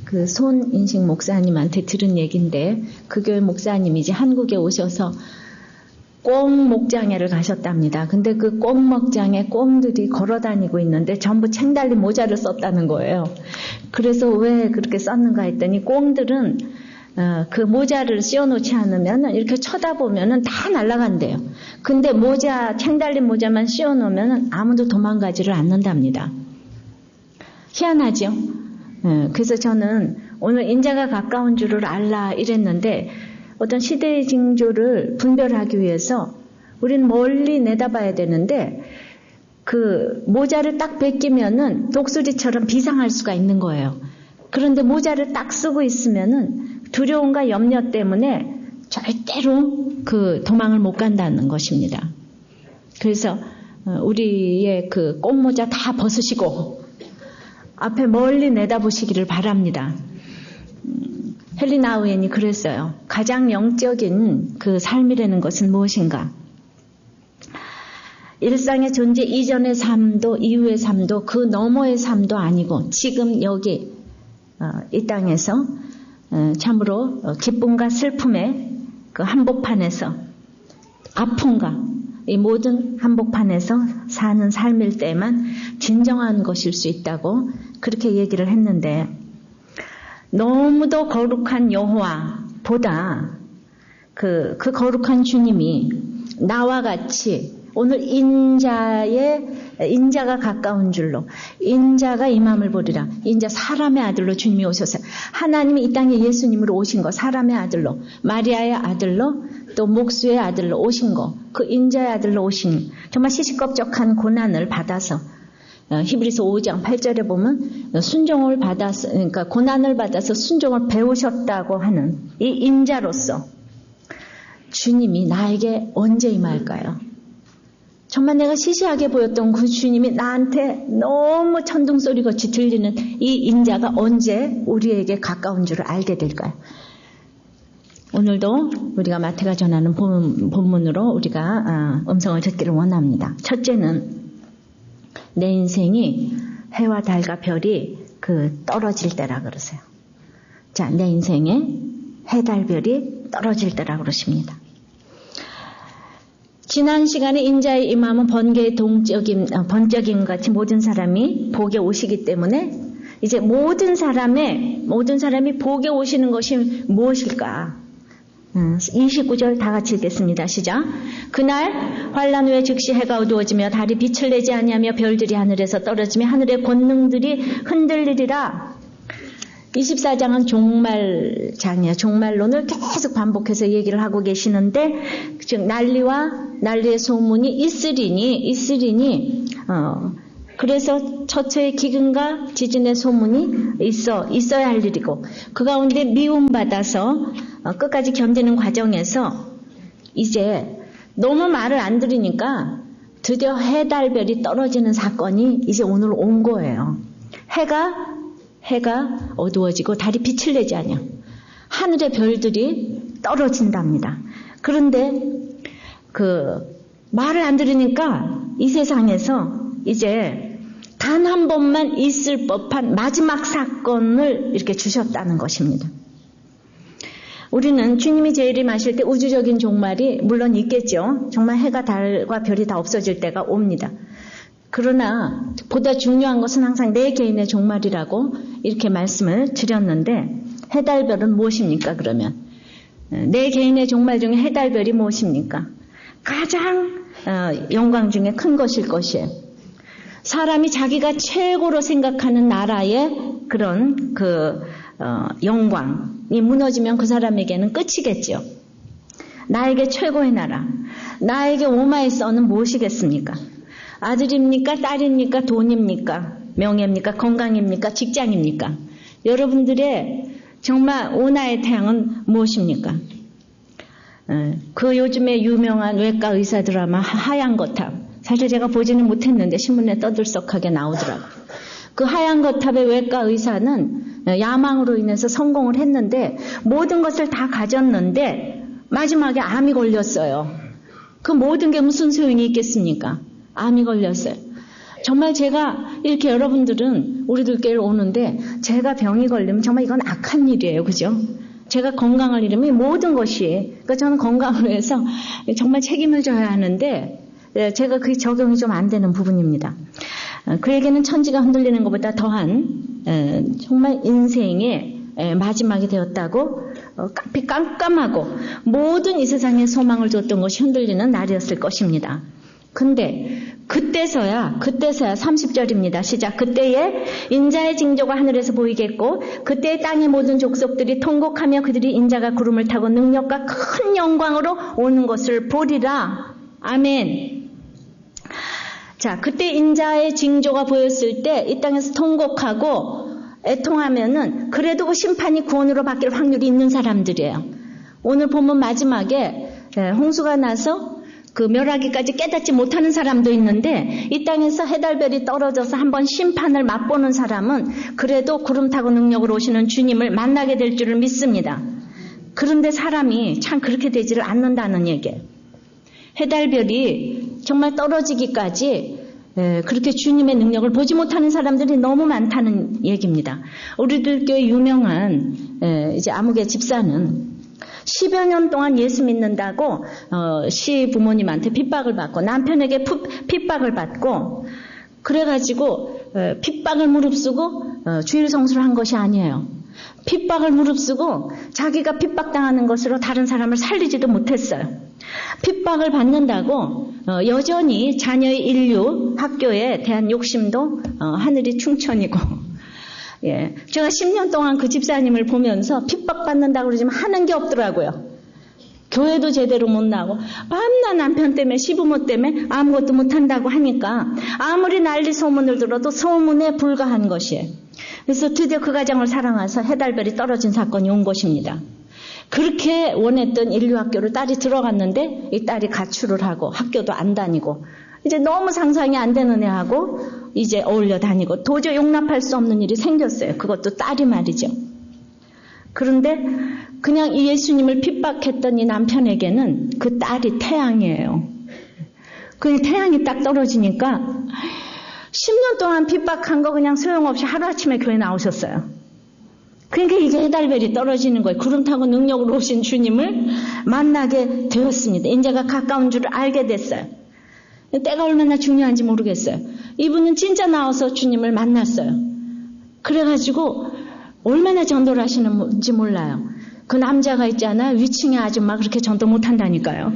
그 손인식 목사님한테 들은 얘기인데 그 교회 목사님이 이제 한국에 오셔서 꽁 목장에를 가셨답니다. 근데 그 꽁 목장에 꽁들이 걸어다니고 있는데 전부 챙 달린 모자를 썼다는 거예요. 그래서 왜 그렇게 썼는가 했더니 꽁들은 그 모자를 씌워놓지 않으면 이렇게 쳐다보면 다 날아간대요. 근데 챙 달린 모자만 씌워놓으면 아무도 도망가지를 않는답니다. 희한하죠? 그래서 저는 오늘 인자가 가까운 줄을 알라 이랬는데 어떤 시대의 징조를 분별하기 위해서 우리는 멀리 내다봐야 되는데 그 모자를 딱 벗기면은 독수리처럼 비상할 수가 있는 거예요. 그런데 모자를 딱 쓰고 있으면은 두려움과 염려 때문에 절대로 그 도망을 못 간다는 것입니다. 그래서 우리의 그 꽁모자 다 벗으시고 앞에 멀리 내다보시기를 바랍니다. 헨리 나우엔이 그랬어요. 가장 영적인 그 삶이라는 것은 무엇인가? 일상의 존재 이전의 삶도 이후의 삶도 그 너머의 삶도 아니고 지금 여기 이 땅에서 참으로 기쁨과 슬픔의 그 한복판에서 아픔과 이 모든 한복판에서 사는 삶일 때만 진정한 것일 수 있다고 그렇게 얘기를 했는데 너무도 거룩한 여호와보다 그 거룩한 주님이 나와 같이 오늘 인자가 가까운 줄로 인자가 임함을 보리라. 인자 사람의 아들로 주님이 오셨어요. 하나님이 이 땅에 예수님으로 오신 거 사람의 아들로 마리아의 아들로 또 목수의 아들로 오신 거 그 인자의 아들로 오신 정말 시시껍적한 고난을 받아서 히브리서 5장 8절에 보면 순종을 받아서 그러니까 고난을 받아서 순종을 배우셨다고 하는 이 인자로서 주님이 나에게 언제 임할까요? 정말 내가 시시하게 보였던 그 주님이 나한테 너무 천둥소리같이 들리는 이 인자가 언제 우리에게 가까운 줄을 알게 될까요? 오늘도 우리가 마태가 전하는 본문으로 우리가 음성을 듣기를 원합니다. 첫째는 내 인생이 해와 달과 별이 떨어질 때라 그러세요. 자, 내 인생에 해, 달, 별이 떨어질 때라 그러십니다. 지난 시간에 인자의 임함은 번쩍임 같이 모든 사람이 복에 오시기 때문에 이제 모든 사람이 복에 오시는 것이 무엇일까? 29절 다 같이 읽겠습니다. 시작. 그날 환란 후에 즉시 해가 어두워지며 달이 빛을 내지 아니하며 별들이 하늘에서 떨어지며 하늘의 권능들이 흔들리리라. 24장은 종말장이에요. 종말론을 계속 반복해서 얘기를 하고 계시는데 즉 난리의 소문이 있으리니 그래서 처처의 기근과 지진의 소문이 있어야 할 일이고 그 가운데 미움받아서 끝까지 견디는 과정에서 이제 너무 말을 안 들으니까 드디어 해, 달, 별이 떨어지는 사건이 이제 오늘 온 거예요. 해가 어두워지고 달이 빛을 내지 않냐. 하늘의 별들이 떨어진답니다. 그런데 말을 안 들으니까 이 세상에서 이제 단 한 번만 있을 법한 마지막 사건을 이렇게 주셨다는 것입니다. 우리는 주님이 재림하실 때 우주적인 종말이 물론 있겠죠. 정말 해가 달과 별이 다 없어질 때가 옵니다. 그러나 보다 중요한 것은 항상 내 개인의 종말이라고 이렇게 말씀을 드렸는데 해달별은 무엇입니까? 그러면 내 개인의 종말 중에 해달별이 무엇입니까? 가장 영광 중에 큰 것일 것이에요. 사람이 자기가 최고로 생각하는 나라의 그런 영광이 무너지면 그 사람에게는 끝이겠죠. 나에게 최고의 나라, 나에게 오마의 선은 무엇이겠습니까? 아들입니까? 딸입니까? 돈입니까? 명예입니까? 건강입니까? 직장입니까? 여러분들의 정말 오나의 태양은 무엇입니까? 그 요즘에 유명한 외과 의사 드라마 하얀 거탑. 사실 제가 보지는 못했는데 신문에 떠들썩하게 나오더라고요. 그 하얀 거탑의 외과 의사는 야망으로 인해서 성공을 했는데 모든 것을 다 가졌는데 마지막에 암이 걸렸어요. 그 모든 게 무슨 소용이 있겠습니까? 암이 걸렸어요. 정말 제가 이렇게 여러분들은 우리들께 오는데 제가 병이 걸리면 정말 이건 악한 일이에요. 그죠? 제가 건강을 잃으면 모든 것이, 그러니까 저는 건강을 위해서 정말 책임을 져야 하는데, 제가 그게 적용이 좀 안 되는 부분입니다. 그에게는 천지가 흔들리는 것보다 더한 정말 인생의 마지막이 되었다고, 깜깜하고 모든 이 세상의 소망을 줬던 것이 흔들리는 날이었을 것입니다. 근데 그때서야 30절입니다. 시작. 그때에 인자의 징조가 하늘에서 보이겠고 그때의 땅의 모든 족속들이 통곡하며 그들이 인자가 구름을 타고 능력과 큰 영광으로 오는 것을 보리라. 아멘. 자, 그때 인자의 징조가 보였을 때 이 땅에서 통곡하고 애통하면은 그래도 그 심판이 구원으로 바뀔 확률이 있는 사람들이에요. 오늘 본문 마지막에 홍수가 나서 그 멸하기까지 깨닫지 못하는 사람도 있는데 이 땅에서 해달별이 떨어져서 한번 심판을 맛보는 사람은 그래도 구름 타고 능력으로 오시는 주님을 만나게 될 줄을 믿습니다. 그런데 사람이 참 그렇게 되지를 않는다는 얘기예요. 해달별이 정말 떨어지기까지 그렇게 주님의 능력을 보지 못하는 사람들이 너무 많다는 얘기입니다. 우리들 교회 유명한 이제 아무개 집사는 10여 년 동안 예수 믿는다고 시부모님한테 핍박을 받고 남편에게 핍박을 받고 그래가지고 핍박을 무릅쓰고 주일 성수를 한 것이 아니에요. 핍박을 무릅쓰고 자기가 핍박당하는 것으로 다른 사람을 살리지도 못했어요. 핍박을 받는다고 여전히 자녀의 인류, 학교에 대한 욕심도 하늘이 충천이고 예, 제가 10년 동안 그 집사님을 보면서 핍박받는다고 그러지만 하는 게 없더라고요. 교회도 제대로 못 나고 밤낮 남편 때문에 시부모 때문에 아무것도 못한다고 하니까 아무리 난리 소문을 들어도 소문에 불과한 것이에요. 그래서 드디어 그 가정을 사랑해서 해달별이 떨어진 사건이 온 것입니다. 그렇게 원했던 인류학교를 딸이 들어갔는데 이 딸이 가출을 하고 학교도 안 다니고 이제 너무 상상이 안 되는 애하고 이제 어울려 다니고 도저히 용납할 수 없는 일이 생겼어요. 그것도 딸이 말이죠. 그런데 그냥 이 예수님을 핍박했던 이 남편에게는 그 딸이 태양이에요. 그 태양이 딱 떨어지니까 10년 동안 핍박한 거 그냥 소용없이 하루아침에 교회 나오셨어요. 그러니까 이게 해달별이 떨어지는 거예요. 구름 타고 능력으로 오신 주님을 만나게 되었습니다. 인자가 가까운 줄을 알게 됐어요. 때가 얼마나 중요한지 모르겠어요. 이분은 진짜 나와서 주님을 만났어요. 그래가지고 얼마나 전도를 하시는지 몰라요. 그 남자가 있잖아요. 위층의 아줌마 그렇게 전도 못한다니까요.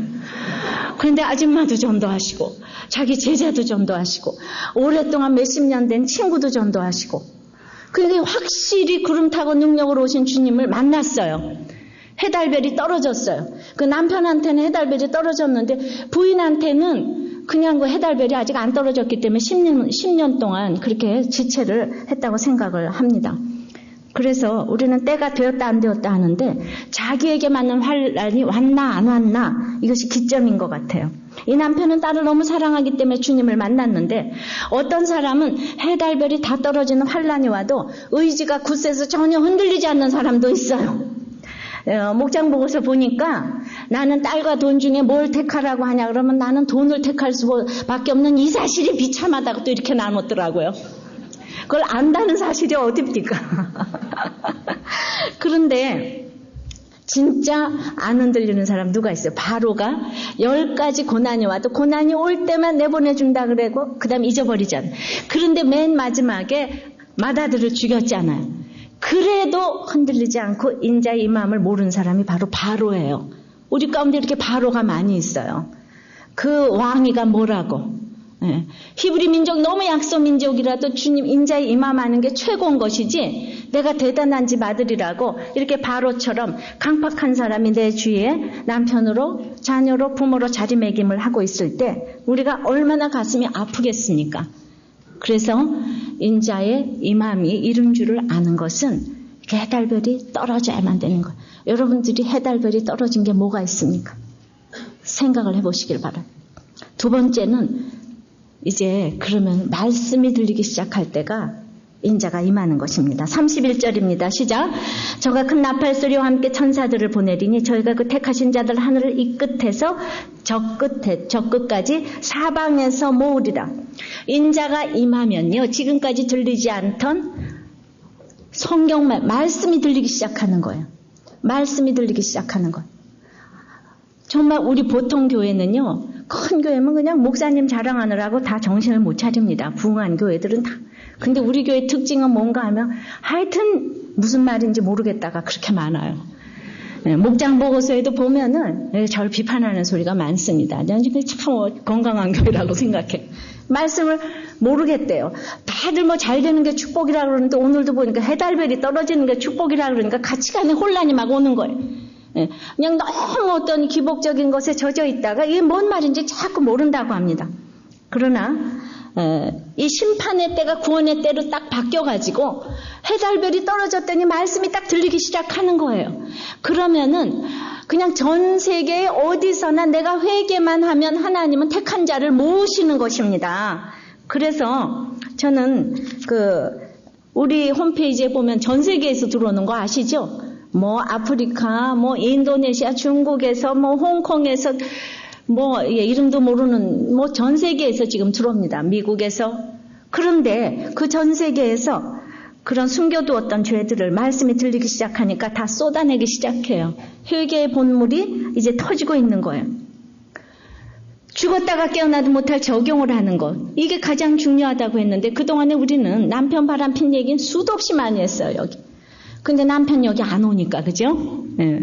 그런데 아줌마도 전도하시고 자기 제자도 전도하시고 오랫동안 몇십 년 된 친구도 전도하시고 그러니까 확실히 구름 타고 능력으로 오신 주님을 만났어요. 해달별이 떨어졌어요. 그 남편한테는 해달별이 떨어졌는데 부인한테는 그냥 그 해달별이 아직 안 떨어졌기 때문에 10년 동안 그렇게 지체를 했다고 생각을 합니다. 그래서 우리는 때가 되었다 안 되었다 하는데 자기에게 맞는 환란이 왔나 안 왔나 이것이 기점인 것 같아요. 이 남편은 딸을 너무 사랑하기 때문에 주님을 만났는데 어떤 사람은 해달별이 다 떨어지는 환란이 와도 의지가 굳세서 전혀 흔들리지 않는 사람도 있어요. 목장 보고서 보니까 나는 딸과 돈 중에 뭘 택하라고 하냐 그러면 나는 돈을 택할 수밖에 없는 이 사실이 비참하다고 또 이렇게 나눴더라고요. 그걸 안다는 사실이 어딥니까? 그런데 진짜 안 흔들리는 사람 누가 있어요? 바로가 10가지 고난이 와도 고난이 올 때만 내보내준다 그러고 그 다음 잊어버리잖아요. 그런데 맨 마지막에 맏아들을 죽였잖아요. 그래도 흔들리지 않고 인자의 이 마음을 모르는 사람이 바로 바로예요. 우리 가운데 이렇게 바로가 많이 있어요. 그 왕이가 뭐라고. 예. 히브리 민족 너무 약소 민족이라도 주님 인자의 이 마음 아는 게 최고인 것이지 내가 대단한 집 아들이라고 이렇게 바로처럼 강팍한 사람이 내 주위에 남편으로 자녀로 부모로 자리매김을 하고 있을 때 우리가 얼마나 가슴이 아프겠습니까? 그래서 인자의 이 마음이 이른 줄을 아는 것은 해달별이 떨어져야만 되는 거예요. 여러분들이 해달별이 떨어진 게 뭐가 있습니까? 생각을 해보시길 바라요. 두 번째는 이제 그러면 말씀이 들리기 시작할 때가 인자가 임하는 것입니다. 31절입니다. 시작. 저가 큰 나팔 소리와 함께 천사들을 보내리니 저희가 그 택하신 자들 하늘을 이 끝에서 저 끝까지 사방에서 모으리라. 인자가 임하면요 지금까지 들리지 않던 성경 말씀이 들리기 시작하는 거예요. 말씀이 들리기 시작하는 거예요. 정말 우리 보통 교회는요, 큰 교회면 그냥 목사님 자랑하느라고 다 정신을 못 차립니다. 부흥한 교회들은 다. 근데 우리 교회 특징은 뭔가 하면 하여튼 무슨 말인지 모르겠다가 그렇게 많아요. 목장 보고서에도 보면은 저를 비판하는 소리가 많습니다. 난 참 건강한 교회라고 생각해. 말씀을 모르겠대요. 다들 뭐 잘 되는 게 축복이라 그러는데 오늘도 보니까 해달별이 떨어지는 게 축복이라 그러니까 가치관에 혼란이 막 오는 거예요. 그냥 너무 어떤 기복적인 것에 젖어 있다가 이게 뭔 말인지 자꾸 모른다고 합니다. 그러나 이 심판의 때가 구원의 때로 딱 바뀌어가지고 해달별이 떨어졌더니 말씀이 딱 들리기 시작하는 거예요. 그러면은 그냥 전 세계에 어디서나 내가 회개만 하면 하나님은 택한 자를 모으시는 것입니다. 그래서 저는 우리 홈페이지에 보면 전 세계에서 들어오는 거 아시죠? 뭐 아프리카, 뭐 인도네시아, 중국에서, 뭐 홍콩에서, 뭐 이름도 모르는 뭐 전 세계에서 지금 들어옵니다. 미국에서. 그런데 그 전 세계에서 그런 숨겨두었던 죄들을 말씀이 들리기 시작하니까 다 쏟아내기 시작해요. 회개의 본물이 이제 터지고 있는 거예요. 죽었다가 깨어나도 못할 적용을 하는 것. 이게 가장 중요하다고 했는데 그동안에 우리는 남편 바람핀 얘기는 수도 없이 많이 했어요. 여기. 근데 남편 여기 안 오니까, 그죠? 네.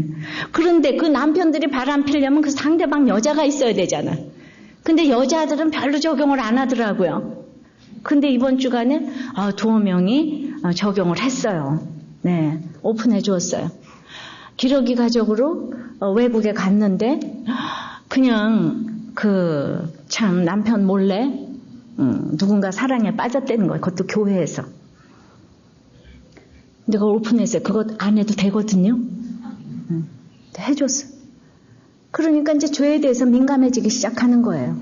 그런데 그 남편들이 바람 피려면 그 상대방 여자가 있어야 되잖아. 근데 여자들은 별로 적용을 안 하더라고요. 근데 이번 주간에 2명이 적용을 했어요. 네, 오픈해 주었어요. 기러기 가족으로 외국에 갔는데 그냥 참 남편 몰래 누군가 사랑에 빠졌다는 거예요. 그것도 교회에서. 근데 그걸 오픈했어요. 그거 안 해도 되거든요. 해줬어. 그러니까 이제 죄에 대해서 민감해지기 시작하는 거예요.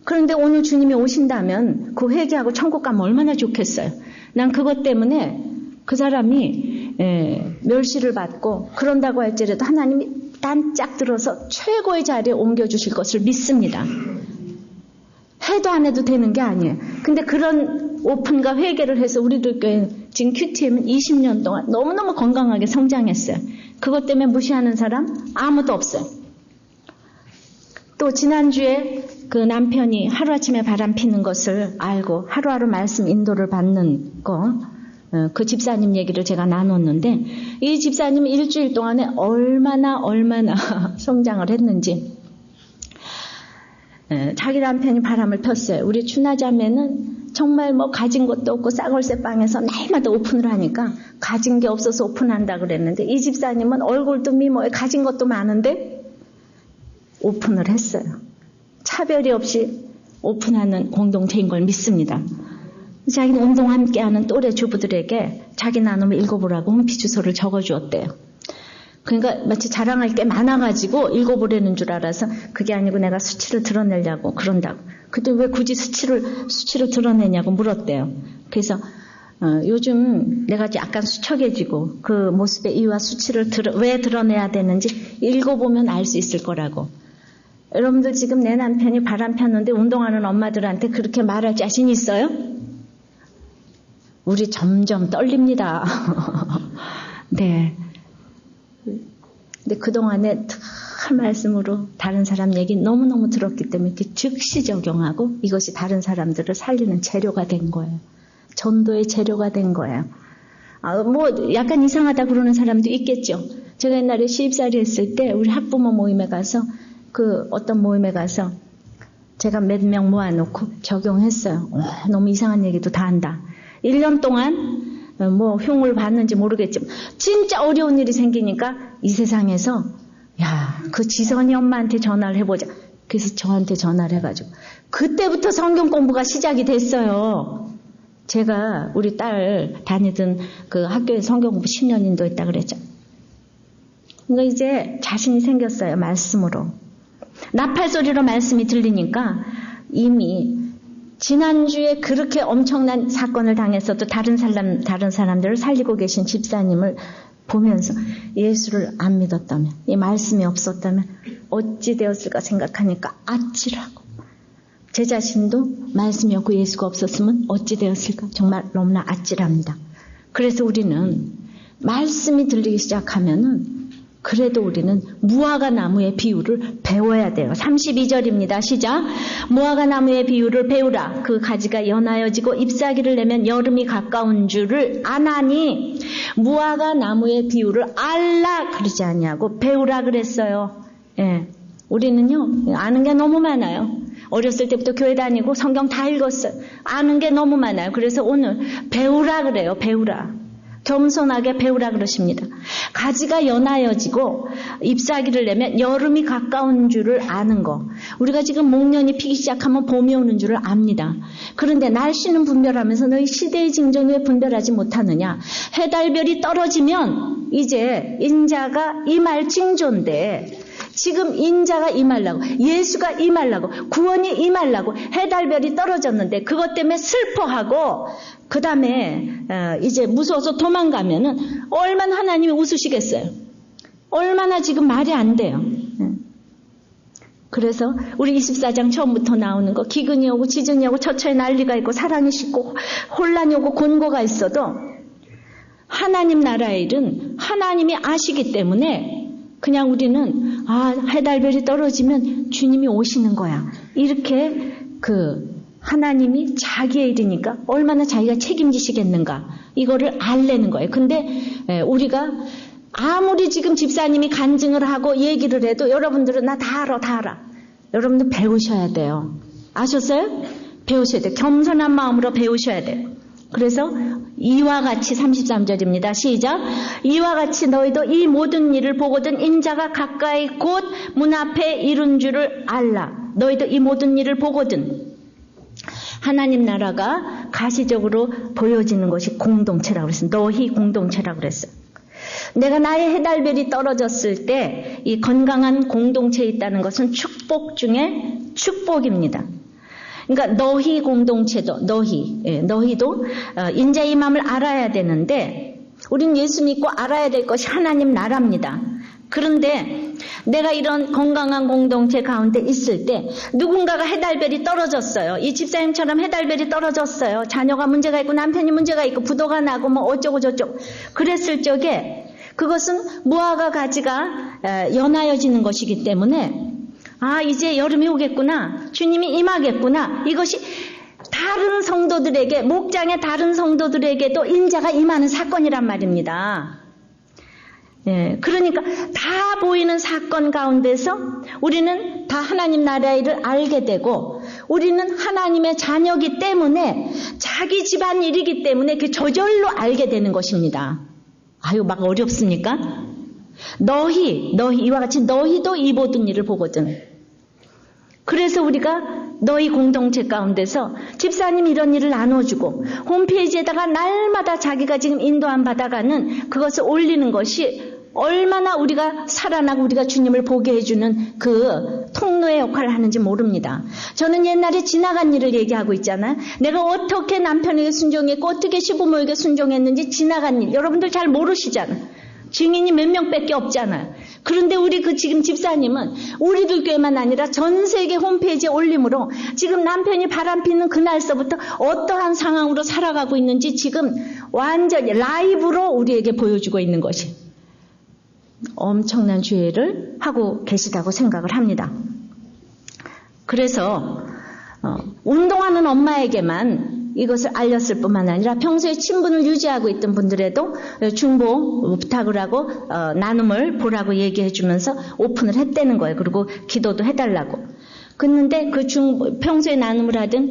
그런데 오늘 주님이 오신다면 그 회개하고 천국 가면 얼마나 좋겠어요. 난 그것 때문에 그 사람이 멸시를 받고 그런다고 할지라도 하나님이 단짝 들어서 최고의 자리에 옮겨주실 것을 믿습니다. 해도 안 해도 되는 게 아니에요. 근데 그런 오픈과 회개를 해서 우리들 교회 지금 큐티엠은 20년 동안 너무너무 건강하게 성장했어요. 그것 때문에 무시하는 사람 아무도 없어요. 또 지난주에 그 남편이 하루아침에 바람 피는 것을 알고 하루하루 말씀 인도를 받는 그 집사님 얘기를 제가 나눴는데 이 집사님은 일주일 동안에 얼마나 성장을 했는지 자기 남편이 바람을 폈어요. 우리 추나자매는 정말 뭐 가진 것도 없고 싸골새 빵에서 날마다 오픈을 하니까 가진 게 없어서 오픈한다 그랬는데 이 집사님은 얼굴도 미모에 가진 것도 많은데 오픈을 했어요. 차별이 없이 오픈하는 공동체인 걸 믿습니다. 자기는 운동 함께하는 또래 주부들에게 자기 나눔을 읽어보라고 홈피 주소를 적어주었대요. 그러니까 마치 자랑할 게 많아가지고 읽어보려는 줄 알아서 그게 아니고 내가 수치를 드러내려고 그런다고. 근데 왜 굳이 수치를 드러내냐고 물었대요. 그래서 요즘 내가 약간 수척해지고 그 모습의 이유와 수치를 왜 드러내야 되는지 읽어보면 알 수 있을 거라고. 여러분들 지금 내 남편이 바람 폈는데 운동하는 엄마들한테 그렇게 말할 자신 있어요? 우리 점점 떨립니다. 네. 근데 그동안에 큰 말씀으로 다른 사람 얘기 너무너무 들었기 때문에 이렇게 즉시 적용하고 이것이 다른 사람들을 살리는 재료가 된 거예요. 전도의 재료가 된 거예요. 뭐 약간 이상하다 그러는 사람도 있겠죠. 제가 옛날에 시집살이 했을 때 우리 학부모 모임에 가서 어떤 모임에 가서 제가 몇 명 모아놓고 적용했어요. 너무 이상한 얘기도 다 한다. 1년 동안 뭐 흉을 봤는지 모르겠지만 진짜 어려운 일이 생기니까 이 세상에서 그 지선이 엄마한테 전화를 해보자. 그래서 저한테 전화를 해가지고 그때부터 성경 공부가 시작이 됐어요. 제가 우리 딸 다니던 그 학교에 성경 공부 10년 인도했다 그랬죠. 그러니까 이제 자신이 생겼어요. 말씀으로. 나팔 소리로 말씀이 들리니까 이미 지난주에 그렇게 엄청난 사건을 당했어도 다른 사람들을 살리고 계신 집사님을 보면서 예수를 안 믿었다면, 이 말씀이 없었다면 어찌 되었을까 생각하니까 아찔하고, 제 자신도 말씀이 없고 예수가 없었으면 어찌 되었을까 정말 너무나 아찔합니다. 그래서 우리는 말씀이 들리기 시작하면은 그래도 우리는 무화과 나무의 비유를 배워야 돼요. 32절입니다. 시작. 무화과 나무의 비유를 배우라. 그 가지가 연하여지고 잎사귀를 내면 여름이 가까운 줄을 아나니 무화과 나무의 비유를 알라 그러지 않냐고 배우라 그랬어요. 예. 우리는요 아는 게 너무 많아요. 어렸을 때부터 교회 다니고 성경 다 읽었어요. 아는 게 너무 많아요. 그래서 오늘 배우라 그래요. 배우라. 겸손하게 배우라 그러십니다. 가지가 연하여지고 잎사귀를 내면 여름이 가까운 줄을 아는 거. 우리가 지금 목련이 피기 시작하면 봄이 오는 줄을 압니다. 그런데 날씨는 분별하면서 너희 시대의 징조는 왜 분별하지 못하느냐. 해달별이 떨어지면 이제 인자가 임할 징조인데 지금 인자가 임하려고 예수가 임하려고 구원이 임하려고 해달별이 떨어졌는데 그것 때문에 슬퍼하고 그 다음에 이제 무서워서 도망가면은 얼마나 하나님이 웃으시겠어요. 얼마나 지금 말이 안 돼요. 그래서 우리 24장 처음부터 나오는 거 기근이 오고 지진이 오고 처처에 난리가 있고 사랑이 식고 혼란이 오고 곤고가 있어도 하나님 나라의 일은 하나님이 아시기 때문에 그냥 우리는 해달별이 떨어지면 주님이 오시는 거야. 이렇게 하나님이 자기의 일이니까 얼마나 자기가 책임지시겠는가 이거를 알려는 거예요. 근데 우리가 아무리 지금 집사님이 간증을 하고 얘기를 해도 여러분들은 나 다 알아. 여러분들 배우셔야 돼요. 아셨어요? 배우셔야 돼요. 겸손한 마음으로 배우셔야 돼요. 그래서 이와 같이 33절입니다. 시작. 이와 같이 너희도 이 모든 일을 보거든 인자가 가까이 곧 문 앞에 이른 줄을 알라. 너희도 이 모든 일을 보거든. 하나님 나라가 가시적으로 보여지는 것이 공동체라고 그랬어요. 너희 공동체라고 그랬어요. 내가 나의 해달별이 떨어졌을 때 이 건강한 공동체에 있다는 것은 축복 중에 축복입니다. 그러니까 너희 공동체도 너희도 인자의 임함을 알아야 되는데 우린 예수 믿고 알아야 될 것이 하나님 나라입니다. 그런데 내가 이런 건강한 공동체 가운데 있을 때 누군가가 해달별이 떨어졌어요. 이 집사님처럼 해달별이 떨어졌어요. 자녀가 문제가 있고 남편이 문제가 있고 부도가 나고 뭐 어쩌고 저쩌고 그랬을 적에 그것은 무화과 가지가 연하여지는 것이기 때문에 이제 여름이 오겠구나. 주님이 임하겠구나. 이것이 다른 성도들에게 목장의 다른 성도들에게도 인자가 임하는 사건이란 말입니다. 그러니까 다 보이는 사건 가운데서 우리는 다 하나님 나라의 일을 알게 되고 우리는 하나님의 자녀이기 때문에 자기 집안 일이기 때문에 그 저절로 알게 되는 것입니다. 막 어렵습니까? 너희 이와 같이 너희도 이 모든 일을 보거든. 그래서 우리가 너희 공동체 가운데서 집사님 이런 일을 나눠주고 홈페이지에다가 날마다 자기가 지금 인도함 받아가는 그것을 올리는 것이 얼마나 우리가 살아나고 우리가 주님을 보게 해주는 그 통로의 역할을 하는지 모릅니다. 저는 옛날에 지나간 일을 얘기하고 있잖아요. 내가 어떻게 남편에게 순종했고 어떻게 시부모에게 순종했는지 지나간 일 여러분들 잘 모르시잖아요. 증인이 몇 명밖에 없잖아요. 그런데 우리 지금 집사님은 우리들 교회만 아니라 전 세계 홈페이지에 올림으로 지금 남편이 바람피는 그날서부터 어떠한 상황으로 살아가고 있는지 지금 완전히 라이브로 우리에게 보여주고 있는 것이 엄청난 주의를 하고 계시다고 생각을 합니다. 그래서 운동하는 엄마에게만 이것을 알렸을 뿐만 아니라 평소에 친분을 유지하고 있던 분들에도 중보 부탁을 하고 나눔을 보라고 얘기해 주면서 오픈을 했다는 거예요. 그리고 기도도 해달라고. 그런데 평소에 나눔을 하던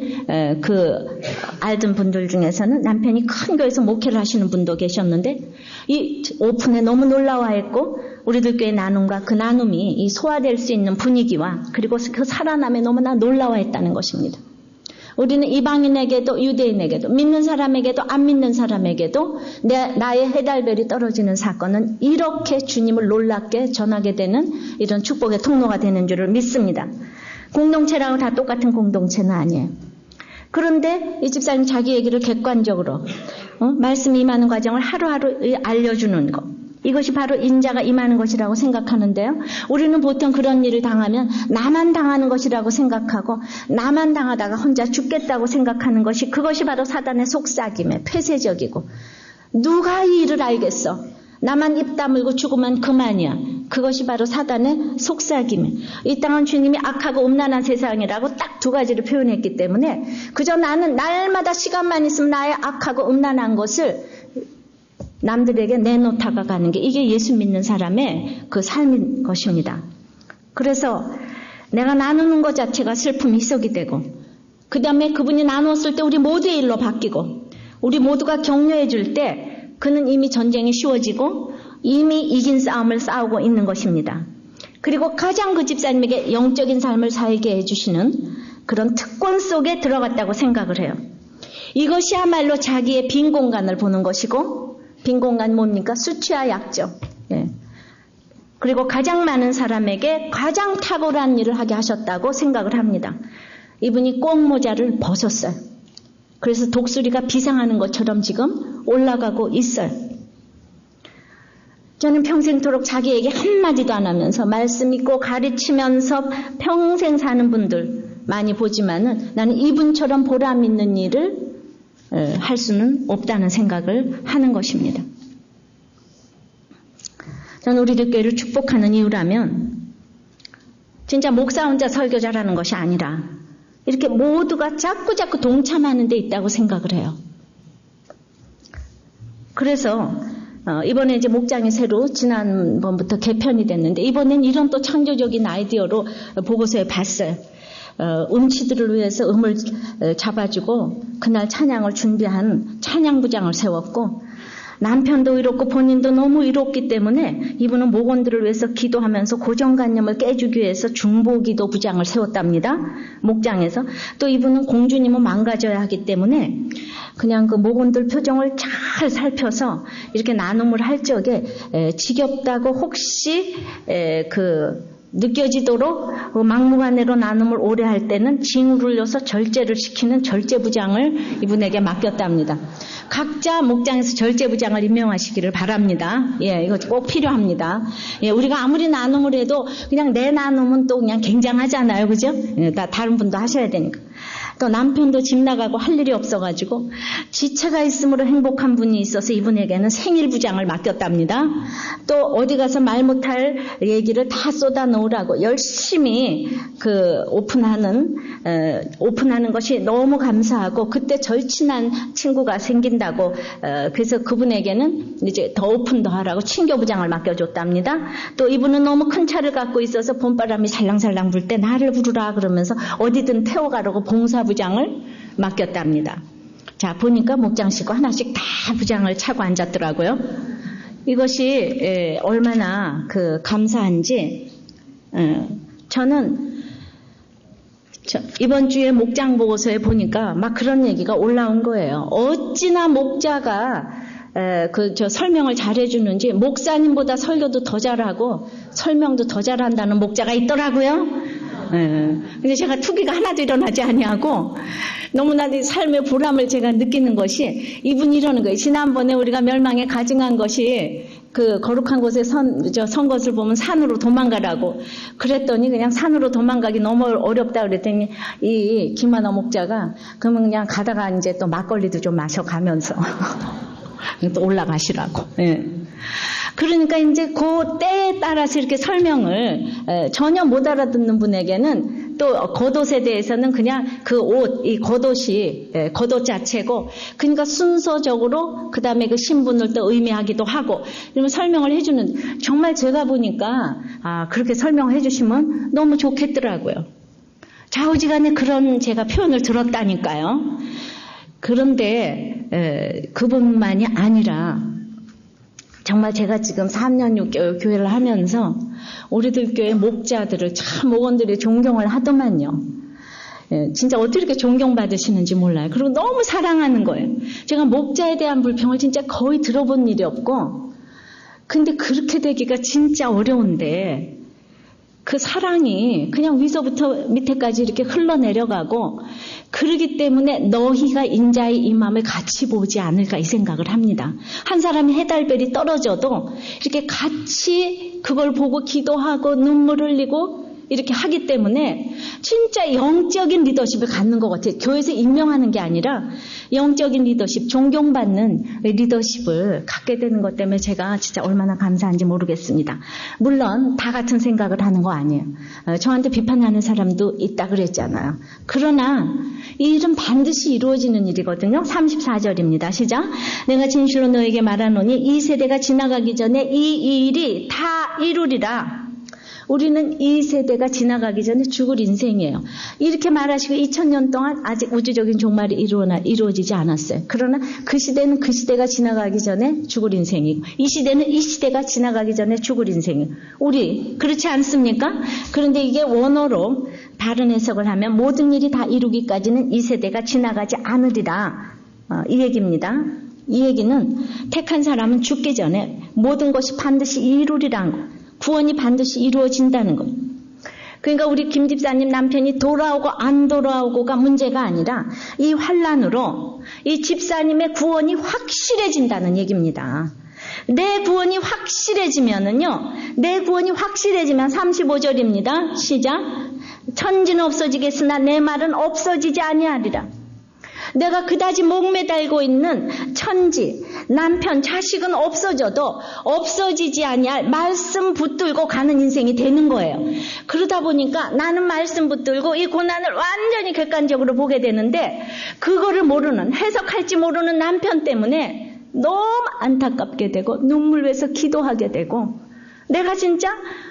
알던 분들 중에서는 남편이 큰 교회에서 목회를 하시는 분도 계셨는데 이 오픈에 너무 놀라워했고 우리들 교회 나눔과 그 나눔이 소화될 수 있는 분위기와 그리고 그 살아남에 너무나 놀라워했다는 것입니다. 우리는 이방인에게도 유대인에게도 믿는 사람에게도 안 믿는 사람에게도 나의 해달별이 떨어지는 사건은 이렇게 주님을 놀랍게 전하게 되는 이런 축복의 통로가 되는 줄을 믿습니다. 공동체라고 다 똑같은 공동체는 아니에요. 그런데 이 집사님 자기 얘기를 객관적으로 말씀이 임하는 과정을 하루하루 알려주는 것. 이것이 바로 인자가 임하는 것이라고 생각하는데요. 우리는 보통 그런 일을 당하면 나만 당하는 것이라고 생각하고 나만 당하다가 혼자 죽겠다고 생각하는 것이 그것이 바로 사단의 속삭임에 폐쇄적이고 누가 이 일을 알겠어? 나만 입 다물고 죽으면 그만이야. 그것이 바로 사단의 속삭임이에요. 이 땅은 주님이 악하고 음란한 세상이라고 딱 두 가지를 표현했기 때문에 그저 나는 날마다 시간만 있으면 나의 악하고 음란한 것을 남들에게 내놓다가 가는 게 이게 예수 믿는 사람의 그 삶인 것입니다. 그래서 내가 나누는 것 자체가 슬픔이 희석이 되고 그 다음에 그분이 나누었을 때 우리 모두의 일로 바뀌고 우리 모두가 격려해 줄 때 그는 이미 전쟁이 쉬워지고 이미 이긴 싸움을 싸우고 있는 것입니다. 그리고 가장 그 집사님에게 영적인 삶을 살게 해주시는 그런 특권 속에 들어갔다고 생각을 해요. 이것이야말로 자기의 빈 공간을 보는 것이고 빈 공간 뭡니까? 수치와 약점. 예. 그리고 가장 많은 사람에게 가장 탁월한 일을 하게 하셨다고 생각을 합니다. 이분이 꽁모자를 벗었어요. 그래서 독수리가 비상하는 것처럼 지금 올라가고 있어요. 저는 평생토록 자기에게 한마디도 안 하면서 말씀 있고 가르치면서 평생 사는 분들 많이 보지만은 나는 이분처럼 보람 있는 일을 할 수는 없다는 생각을 하는 것입니다. 저는 우리들 교회를 축복하는 이유라면 진짜 목사 혼자 설교 잘하는 것이 아니라 이렇게 모두가 자꾸 동참하는 데 있다고 생각을 해요. 그래서 이번에 이제 목장이 새로 지난번부터 개편이 됐는데 이번엔 이런 또 창조적인 아이디어로 보고서에 봤어요. 음치들을 위해서 음을 잡아주고 그날 찬양을 준비한 찬양부장을 세웠고 남편도 의롭고 본인도 너무 의롭기 때문에 이분은 목원들을 위해서 기도하면서 고정관념을 깨주기 위해서 중보기도 부장을 세웠답니다. 목장에서. 또 이분은 공주님은 망가져야 하기 때문에 그냥 그 목원들 표정을 잘 살펴서 이렇게 나눔을 할 적에 지겹다고 혹시 느껴지도록 막무가내로 나눔을 오래 할 때는 징후를 넣어서 절제를 시키는 절제부장을 이분에게 맡겼답니다. 각자 목장에서 절제부장을 임명하시기를 바랍니다. 예, 이거 꼭 필요합니다. 예, 우리가 아무리 나눔을 해도 그냥 내 나눔은 또 그냥 굉장하잖아요. 그죠? 예, 다른 분도 하셔야 되니까. 또 남편도 집 나가고 할 일이 없어가지고 지체가 있음으로 행복한 분이 있어서 이분에게는 생일부장을 맡겼답니다. 또 어디 가서 말 못할 얘기를 다 쏟아 놓으라고 열심히 오픈하는 것이 너무 감사하고 그때 절친한 친구가 생긴다고 그래서 그분에게는 이제 더 오픈도 하라고 친교부장을 맡겨줬답니다. 또 이분은 너무 큰 차를 갖고 있어서 봄바람이 살랑살랑 불 때 나를 부르라 그러면서 어디든 태워가라고 봉사부장을 맡겼답니다. 자, 보니까 목장 식구 하나씩 다 부장을 차고 앉았더라고요. 이것이 얼마나 감사한지 저는 이번 주에 목장 보고서에 보니까 막 그런 얘기가 올라온 거예요. 어찌나 목자가 설명을 잘해주는지 목사님보다 설교도 더 잘하고 설명도 더 잘한다는 목자가 있더라고요. 근데 제가 투기가 하나도 일어나지 아니하고 너무나 삶의 보람을 제가 느끼는 것이 이분이 이러는 거예요. 지난번에 우리가 멸망에 가증한 것이 그 거룩한 곳에 선 것을 보면 산으로 도망가라고 그랬더니 그냥 산으로 도망가기 너무 어렵다 그랬더니 이 김하나 목자가 그러면 그냥 가다가 이제 또 막걸리도 좀 마셔가면서 또 올라가시라고. 예. 그러니까 이제 그 때에 따라서 이렇게 설명을 전혀 못 알아듣는 분에게는 또 겉옷에 대해서는 그냥 그 옷, 이 겉옷이 겉옷 자체고 그러니까 순서적으로 그 다음에 그 신분을 또 의미하기도 하고 이러면 설명을 해주는 정말 제가 보니까 그렇게 설명해 주시면 너무 좋겠더라고요. 좌우지간에 그런 제가 표현을 들었다니까요. 그런데 그분만이 아니라 정말 제가 지금 3년 6개월 교회를 하면서 우리들 교회 목자들을 참 목원들이 존경을 하더만요. 진짜 어떻게 이렇게 존경받으시는지 몰라요. 그리고 너무 사랑하는 거예요. 제가 목자에 대한 불평을 진짜 거의 들어본 일이 없고 근데 그렇게 되기가 진짜 어려운데 그 사랑이 그냥 위서부터 밑에까지 이렇게 흘러내려가고 그러기 때문에 너희가 인자의 임함을 같이 보지 않을까 이 생각을 합니다. 한 사람이 해달별이 떨어져도 이렇게 같이 그걸 보고 기도하고 눈물 흘리고 이렇게 하기 때문에 진짜 영적인 리더십을 갖는 것 같아요. 교회에서 임명하는 게 아니라 영적인 리더십, 존경받는 리더십을 갖게 되는 것 때문에 제가 진짜 얼마나 감사한지 모르겠습니다. 물론 다 같은 생각을 하는 거 아니에요. 저한테 비판하는 사람도 있다 그랬잖아요. 그러나 이 일은 반드시 이루어지는 일이거든요. 34절입니다. 시작. 내가 진실로 너에게 말하노니 이 세대가 지나가기 전에 이 일이 다 이루리라. 우리는 이 세대가 지나가기 전에 죽을 인생이에요. 이렇게 말하시고 2000년 동안 아직 우주적인 종말이 이루어지지 않았어요. 그러나 그 시대는 그 시대가 지나가기 전에 죽을 인생이고 이 시대는 이 시대가 지나가기 전에 죽을 인생이고 우리 그렇지 않습니까? 그런데 이게 원어로 다른 해석을 하면 모든 일이 다 이루기까지는 이 세대가 지나가지 않으리라. 이 얘기입니다. 이 얘기는 택한 사람은 죽기 전에 모든 것이 반드시 이루리라는 거. 구원이 반드시 이루어진다는 것. 그러니까 우리 김 집사님 남편이 돌아오고 안 돌아오고가 문제가 아니라 이 환난으로 이 집사님의 구원이 확실해진다는 얘기입니다. 내 구원이 확실해지면은요. 내 구원이 확실해지면 35절입니다. 시작. 천지는 없어지겠으나 내 말은 없어지지 아니하리라. 내가 그다지 목매달고 있는 천지, 남편, 자식은 없어져도 없어지지 아니할 말씀 붙들고 가는 인생이 되는 거예요. 그러다 보니까 나는 말씀 붙들고 이 고난을 완전히 객관적으로 보게 되는데 그거를 모르는, 해석할지 모르는 남편 때문에 너무 안타깝게 되고 눈물 외서 기도하게 되고 내가 진짜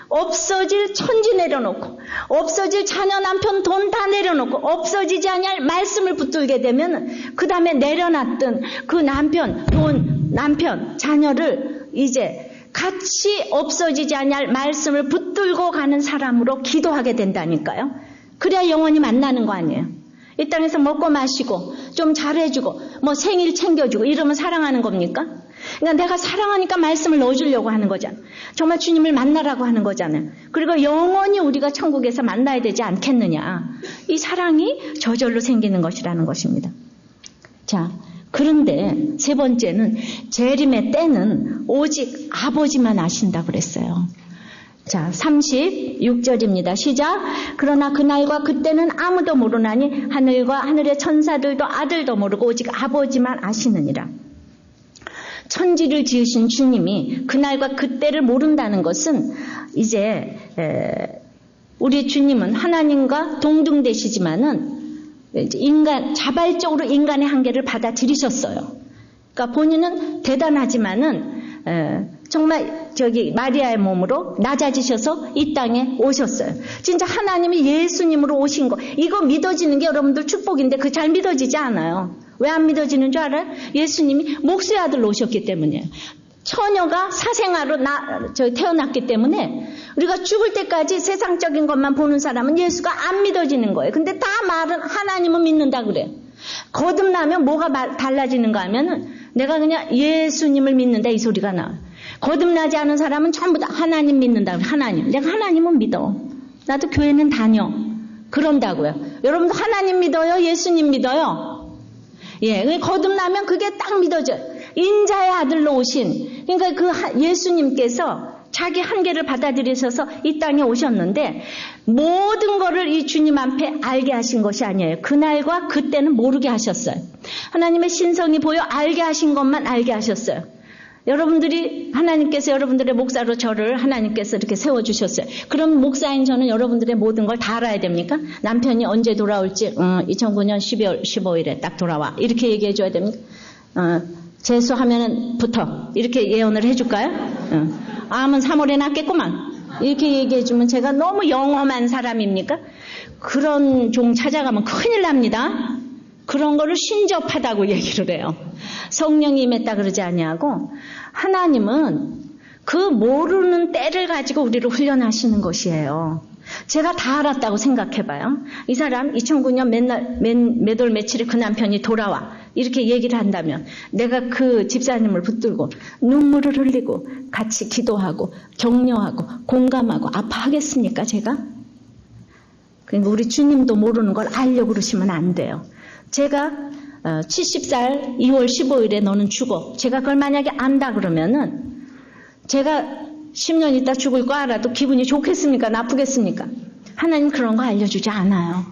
없어질 천지 내려놓고 없어질 자녀 남편 돈 다 내려놓고 없어지지 아니할 말씀을 붙들게 되면 그 다음에 내려놨던 그 남편, 돈, 남편, 자녀를 이제 같이 없어지지 아니할 말씀을 붙들고 가는 사람으로 기도하게 된다니까요. 그래야 영원히 만나는 거 아니에요. 이 땅에서 먹고 마시고 좀 잘해주고 뭐 생일 챙겨주고 이러면 사랑하는 겁니까? 그러니까 내가 사랑하니까 말씀을 넣어주려고 하는 거잖아요. 정말 주님을 만나라고 하는 거잖아요. 그리고 영원히 우리가 천국에서 만나야 되지 않겠느냐. 이 사랑이 저절로 생기는 것이라는 것입니다. 자, 그런데 세 번째는 재림의 때는 오직 아버지만 아신다고 그랬어요. 자, 36절입니다. 시작. 그러나 그날과 그때는 아무도 모르나니 하늘과 하늘의 천사들도 아들도 모르고 오직 아버지만 아시느니라. 천지를 지으신 주님이 그날과 그때를 모른다는 것은 이제 우리 주님은 하나님과 동등되시지만은 인간 자발적으로 인간의 한계를 받아들이셨어요. 그러니까 본인은 대단하지만은 정말 마리아의 몸으로 낮아지셔서 이 땅에 오셨어요. 진짜 하나님이 예수님으로 오신 거 이거 믿어지는 게 여러분들 축복인데 그 잘 믿어지지 않아요. 왜 안 믿어지는 줄 알아요? 예수님이 목수의 아들로 오셨기 때문이에요. 처녀가 사생아로 태어났기 때문에 우리가 죽을 때까지 세상적인 것만 보는 사람은 예수가 안 믿어지는 거예요. 근데 다 말은 하나님은 믿는다 그래요. 거듭나면 뭐가 달라지는가 하면은 내가 그냥 예수님을 믿는다 이 소리가 나와요. 거듭나지 않은 사람은 전부 다 하나님 믿는다. 하나님. 내가 하나님은 믿어. 나도 교회는 다녀. 그런다고요. 여러분도 하나님 믿어요? 예수님 믿어요? 예, 거듭나면 그게 딱 믿어져요. 인자의 아들로 오신, 그러니까 그 예수님께서 자기 한계를 받아들이셔서 이 땅에 오셨는데 모든 거를 이 주님 앞에 알게 하신 것이 아니에요. 그날과 그때는 모르게 하셨어요. 하나님의 신성이 보여 알게 하신 것만 알게 하셨어요. 여러분들이 하나님께서 여러분들의 목사로 저를 하나님께서 이렇게 세워주셨어요. 그럼 목사인 저는 여러분들의 모든 걸 다 알아야 됩니까? 남편이 언제 돌아올지 2009년 12월 15일에 딱 돌아와 이렇게 얘기해 줘야 됩니까? 재수하면은 붙어 이렇게 예언을 해줄까요? 암은 3월에 낫겠구만 이렇게 얘기해 주면 제가 너무 영험한 사람입니까? 그런 종 찾아가면 큰일 납니다. 그런 거를 신접하다고 얘기를 해요. 성령이 임했다 그러지 아니하고 하나님은 그 모르는 때를 가지고 우리를 훈련하시는 것이에요. 제가 다 알았다고 생각해봐요. 이 사람 2009년 맨날 몇 월 며칠에 그 남편이 돌아와 이렇게 얘기를 한다면 내가 그 집사님을 붙들고 눈물을 흘리고 같이 기도하고 격려하고 공감하고 아파하겠습니까 제가? 그러니까 우리 주님도 모르는 걸 알려고 그러시면 안 돼요. 제가 70살 2월 15일에 너는 죽어. 제가 그걸 만약에 안다 그러면은 제가 10년 있다 죽을 거 알아도 기분이 좋겠습니까? 나쁘겠습니까? 하나님 그런 거 알려주지 않아요.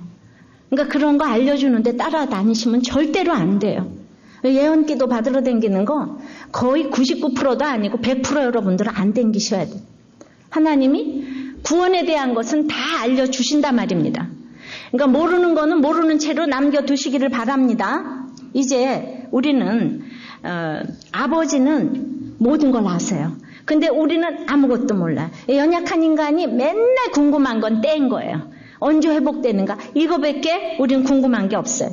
그러니까 그런 거 알려주는데 따라다니시면 절대로 안 돼요. 예언기도 받으러 다니는 거 거의 99%도 아니고 100% 여러분들은 안 다니셔야 돼요. 하나님이 구원에 대한 것은 다 알려주신단 말입니다. 그러니까 모르는 거는 모르는 채로 남겨두시기를 바랍니다. 이제 우리는 아버지는 모든 걸 아세요. 근데 우리는 아무것도 몰라요. 연약한 인간이 맨날 궁금한 건 때인 거예요. 언제 회복되는가? 이거밖에 우리는 궁금한 게 없어요.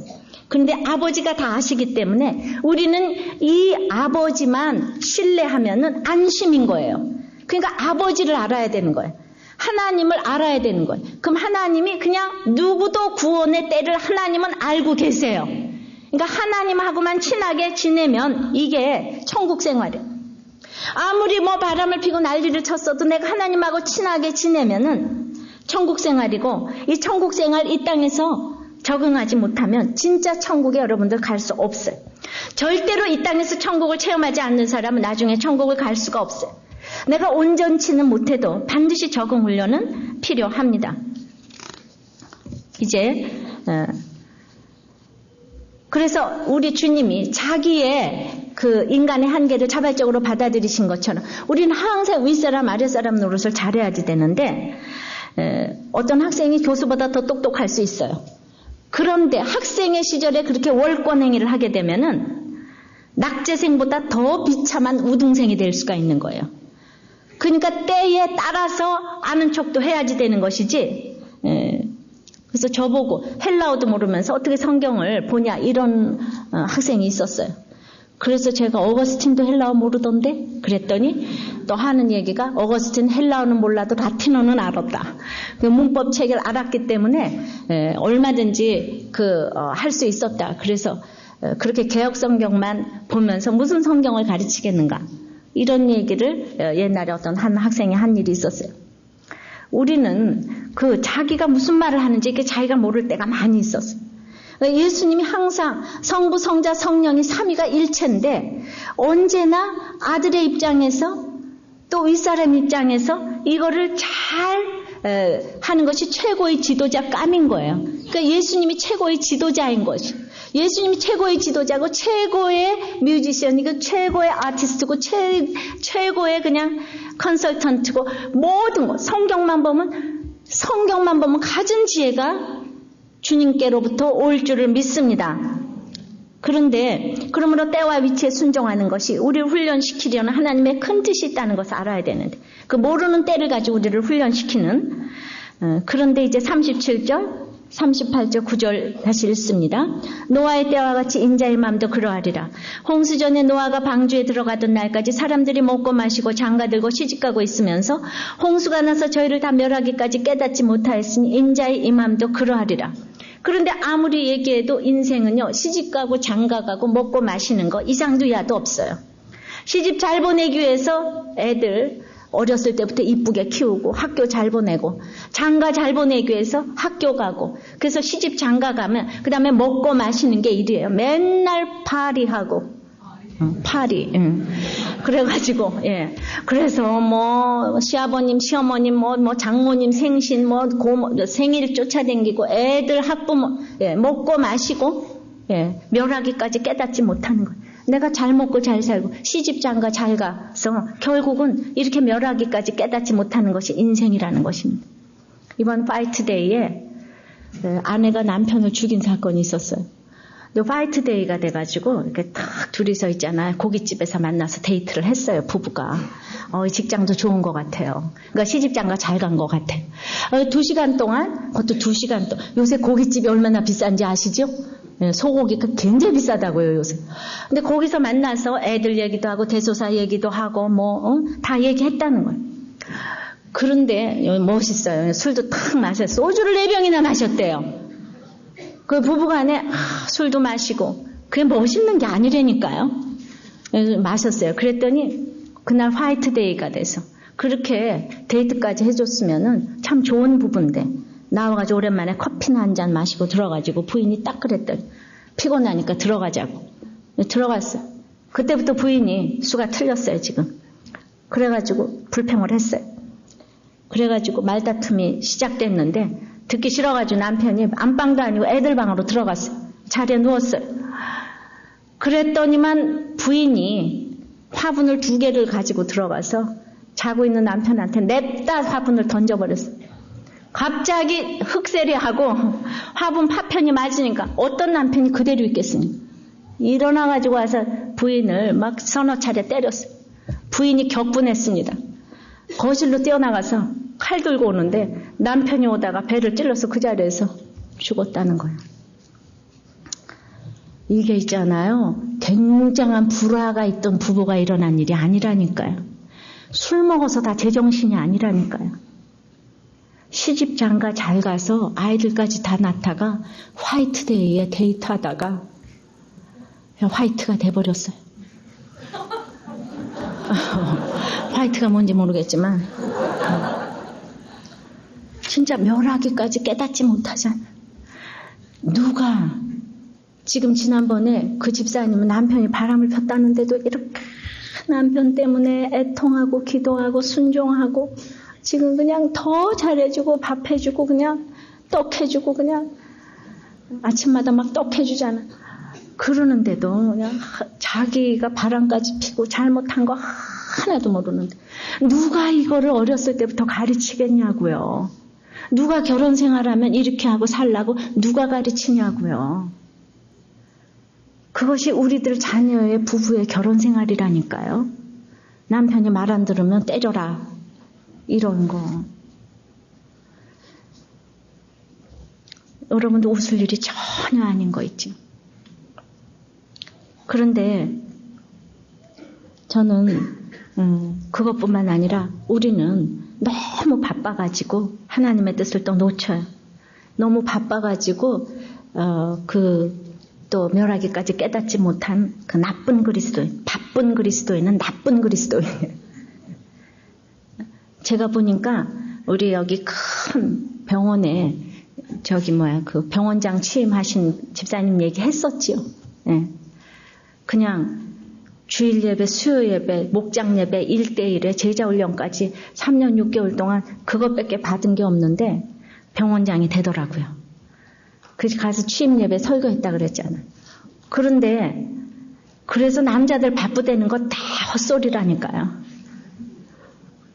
근데 아버지가 다 아시기 때문에 우리는 이 아버지만 신뢰하면은 안심인 거예요. 그러니까 아버지를 알아야 되는 거예요. 하나님을 알아야 되는 거예요. 그럼 하나님이 그냥 누구도 구원의 때를 하나님은 알고 계세요. 그러니까 하나님하고만 친하게 지내면 이게 천국 생활이에요. 아무리 뭐 바람을 피고 난리를 쳤어도 내가 하나님하고 친하게 지내면은 천국 생활이고, 이 천국 생활 이 땅에서 적응하지 못하면 진짜 천국에 여러분들 갈 수 없어요. 절대로 이 땅에서 천국을 체험하지 않는 사람은 나중에 천국을 갈 수가 없어요. 내가 온전치는 못해도 반드시 적응 훈련은 필요합니다. 이제 그래서 우리 주님이 자기의 그 인간의 한계를 자발적으로 받아들이신 것처럼 우리는 항상 윗사람 아랫사람 노릇을 잘해야지 되는데, 어떤 학생이 교수보다 더 똑똑할 수 있어요. 그런데 학생의 시절에 그렇게 월권행위를 하게 되면은 낙제생보다 더 비참한 우등생이 될 수가 있는 거예요. 그러니까 때에 따라서 아는 척도 해야지 되는 것이지. 그래서 저보고 헬라어도 모르면서 어떻게 성경을 보냐 이런 학생이 있었어요. 그래서 제가 어거스틴도 헬라어 모르던데? 그랬더니 또 하는 얘기가 어거스틴 헬라어는 몰라도 라틴어는 알았다. 그 문법 책을 알았기 때문에 얼마든지 할 수 있었다. 그래서 그렇게 개혁 성경만 보면서 무슨 성경을 가르치겠는가? 이런 얘기를 옛날에 어떤 한 학생이 한 일이 있었어요. 우리는 자기가 무슨 말을 하는지 이게 자기가 모를 때가 많이 있었어요. 예수님이 항상 성부, 성자, 성령이 삼위가 일체인데 언제나 아들의 입장에서 또 윗사람 입장에서 이거를 잘 하는 것이 최고의 지도자 감인 거예요. 그러니까 예수님이 최고의 지도자인 것이. 예수님이 최고의 지도자고 최고의 뮤지션이고 최고의 아티스트고 최고의 그냥 컨설턴트고 모든 것. 성경만 보면 가진 지혜가 주님께로부터 올 줄을 믿습니다. 그런데 그러므로 때와 위치에 순종하는 것이 우리를 훈련시키려는 하나님의 큰 뜻이 있다는 것을 알아야 되는데, 그 모르는 때를 가지고 우리를 훈련시키는. 그런데 이제 37절 38절 9절 다시 읽습니다. 노아의 때와 같이 인자의 마음도 그러하리라. 홍수전에 노아가 방주에 들어가던 날까지 사람들이 먹고 마시고 장가들고 시집가고 있으면서 홍수가 나서 저희를 다 멸하기까지 깨닫지 못하였으니 인자의 이 마음도 그러하리라. 그런데 아무리 얘기해도 인생은요, 시집가고 장가가고 먹고 마시는 거 이상도 야도 없어요. 시집 잘 보내기 위해서 애들 어렸을 때부터 이쁘게 키우고 학교 잘 보내고, 장가 잘 보내기 위해서 학교 가고, 그래서 시집 장가 가면 그 다음에 먹고 마시는 게 일이에요. 맨날 파리하고 파리. 그래가지고 그래서 뭐 시아버님 시어머님 뭐 장모님 생신 뭐 고모 생일 쫓아다니고 애들 학부모 먹고 마시고 멸하기까지 깨닫지 못하는 거예요. 내가 잘 먹고 잘 살고 시집 장가 잘 가서 결국은 이렇게 멸하기까지 깨닫지 못하는 것이 인생이라는 것입니다. 이번 파이트데이에 아내가 남편을 죽인 사건이 있었어요. 파이트데이가 돼가지고 이렇게 탁 둘이서 있잖아요. 고깃집에서 만나서 데이트를 했어요. 부부가. 직장도 좋은 것 같아요. 그러니까 시집장가 잘 간 것 같아요. 2시간 동안, 그것도 2시간 동안. 요새 고깃집이 얼마나 비싼지 아시죠? 소고기가 굉장히 비싸다고요, 요새. 근데 거기서 만나서 애들 얘기도 하고 대소사 얘기도 하고 다 얘기했다는 거예요. 그런데 멋있어요. 술도 탁 마셔요. 소주를 4병이나 마셨대요. 그 부부간에 술도 마시고 그게 멋있는 게 아니라니까요. 마셨어요. 그랬더니 그날 화이트데이가 돼서 그렇게 데이트까지 해줬으면은 참 좋은 부부인데 나와가지고 오랜만에 커피나 한잔 마시고 들어가지고 부인이 딱 그랬더니 피곤하니까 들어가자고 들어갔어요. 그때부터 부인이 수가 틀렸어요 지금. 그래가지고 불평을 했어요. 그래가지고 말다툼이 시작됐는데 듣기 싫어가지고 남편이 안방도 아니고 애들 방으로 들어갔어요. 자리에 누웠어요. 그랬더니만 부인이 화분을 2개를 가지고 들어가서 자고 있는 남편한테 냅다 화분을 던져버렸어요. 갑자기 흑세리하고 화분 파편이 맞으니까 어떤 남편이 그대로 있겠습니까? 일어나가지고 와서 부인을 막 서너 차례 때렸어요. 부인이 격분했습니다. 거실로 뛰어나가서 칼 들고 오는데 남편이 오다가 배를 찔러서 그 자리에서 죽었다는 거예요. 이게 있잖아요. 굉장한 불화가 있던 부부가 일어난 일이 아니라니까요. 술 먹어서 다 제정신이 아니라니까요. 시집 장가 잘 가서 아이들까지 다 낳다가 화이트데이에 데이트하다가 화이트가 돼버렸어요. 화이트가 뭔지 모르겠지만 진짜 멸하기까지 깨닫지 못하잖아요. 누가 지금 지난번에 그 집사님은 남편이 바람을 폈다는데도 이렇게 남편 때문에 애통하고 기도하고 순종하고 지금 그냥 더 잘해주고 밥 해주고 그냥 떡 해주고 그냥 아침마다 막 떡 해주잖아. 그러는데도 그냥 자기가 바람까지 피고 잘못한 거 하나도 모르는데 누가 이거를 어렸을 때부터 가르치겠냐고요. 누가 결혼 생활하면 이렇게 하고 살라고 누가 가르치냐고요. 그것이 우리들 자녀의 부부의 결혼 생활이라니까요. 남편이 말 안 들으면 때려라. 이런 거. 여러분도 웃을 일이 전혀 아닌 거 있죠. 그런데 저는 그것뿐만 아니라 우리는 너무 바빠가지고 하나님의 뜻을 또 놓쳐요. 너무 바빠가지고 또 멸하기까지 깨닫지 못한 그 나쁜 그리스도인, 바쁜 그리스도인은 나쁜 그리스도인이에요. 제가 보니까 우리 여기 큰 병원에 그 병원장 취임하신 집사님 얘기 했었지요. 네. 그냥 주일 예배, 수요 예배, 목장 예배 1대1에 제자 훈련까지 3년 6개월 동안 그것밖에 받은 게 없는데 병원장이 되더라고요. 가서 취임 예배 설교했다 그랬잖아요. 그런데 그래서 남자들 바쁘다는 거 다 헛소리라니까요.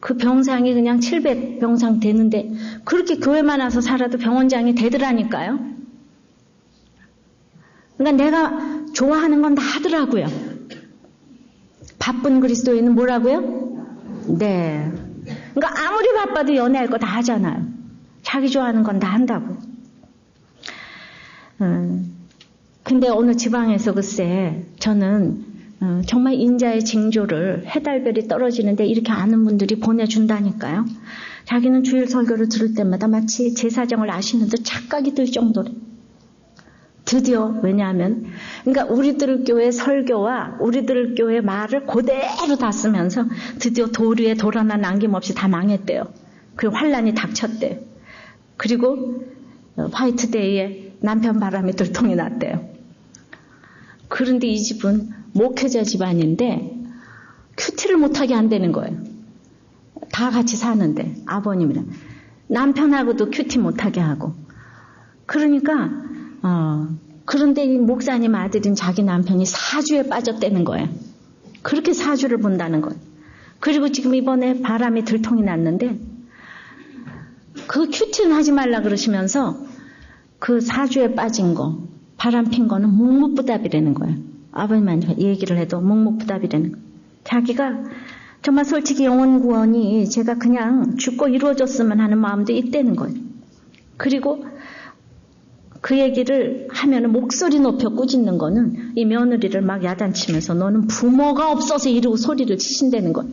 그 병상이 그냥 700병상 되는데 그렇게 교회만 와서 살아도 병원장이 되더라니까요. 그러니까 내가 좋아하는 건 다 하더라고요. 바쁜 그리스도인은 뭐라고요? 네. 그러니까 아무리 바빠도 연애할 거 다 하잖아요. 자기 좋아하는 건 다 한다고. 근데 어느 지방에서 글쎄 저는 정말 인자의 징조를 해달별이 떨어지는데 이렇게 아는 분들이 보내준다니까요. 자기는 주일 설교를 들을 때마다 마치 제 사정을 아시는 듯 착각이 들 정도로. 드디어 왜냐하면 그러니까 우리들 교회 설교와 우리들 교회 말을 그대로 다 쓰면서 드디어 도리에 돌 하나 남김없이 다 망했대요. 그리고 환란이 닥쳤대요. 그리고 화이트데이에 남편 바람에 들통이 났대요. 그런데 이 집은 목회자 집안인데 큐티를 못하게 한다는 거예요. 다 같이 사는데 아버님이랑 남편하고도 큐티 못하게 하고 그러니까 그런데 이 목사님 아들인 자기 남편이 사주에 빠졌다는 거예요. 그렇게 사주를 본다는 거예요. 그리고 지금 이번에 바람이 들통이 났는데 그 큐티는 하지 말라 그러시면서 그 사주에 빠진 거 바람 핀 거는 묵묵부답이라는 거예요. 아버님한테 얘기를 해도 묵묵부답이라는 거예요. 자기가 정말 솔직히 영혼 구원이 제가 그냥 죽고 이루어졌으면 하는 마음도 있다는 거예요. 그리고 그 얘기를 하면 목소리 높여 꾸짖는 거는 이 며느리를 막 야단치면서 너는 부모가 없어서 이러고 소리를 치신다는 거예요.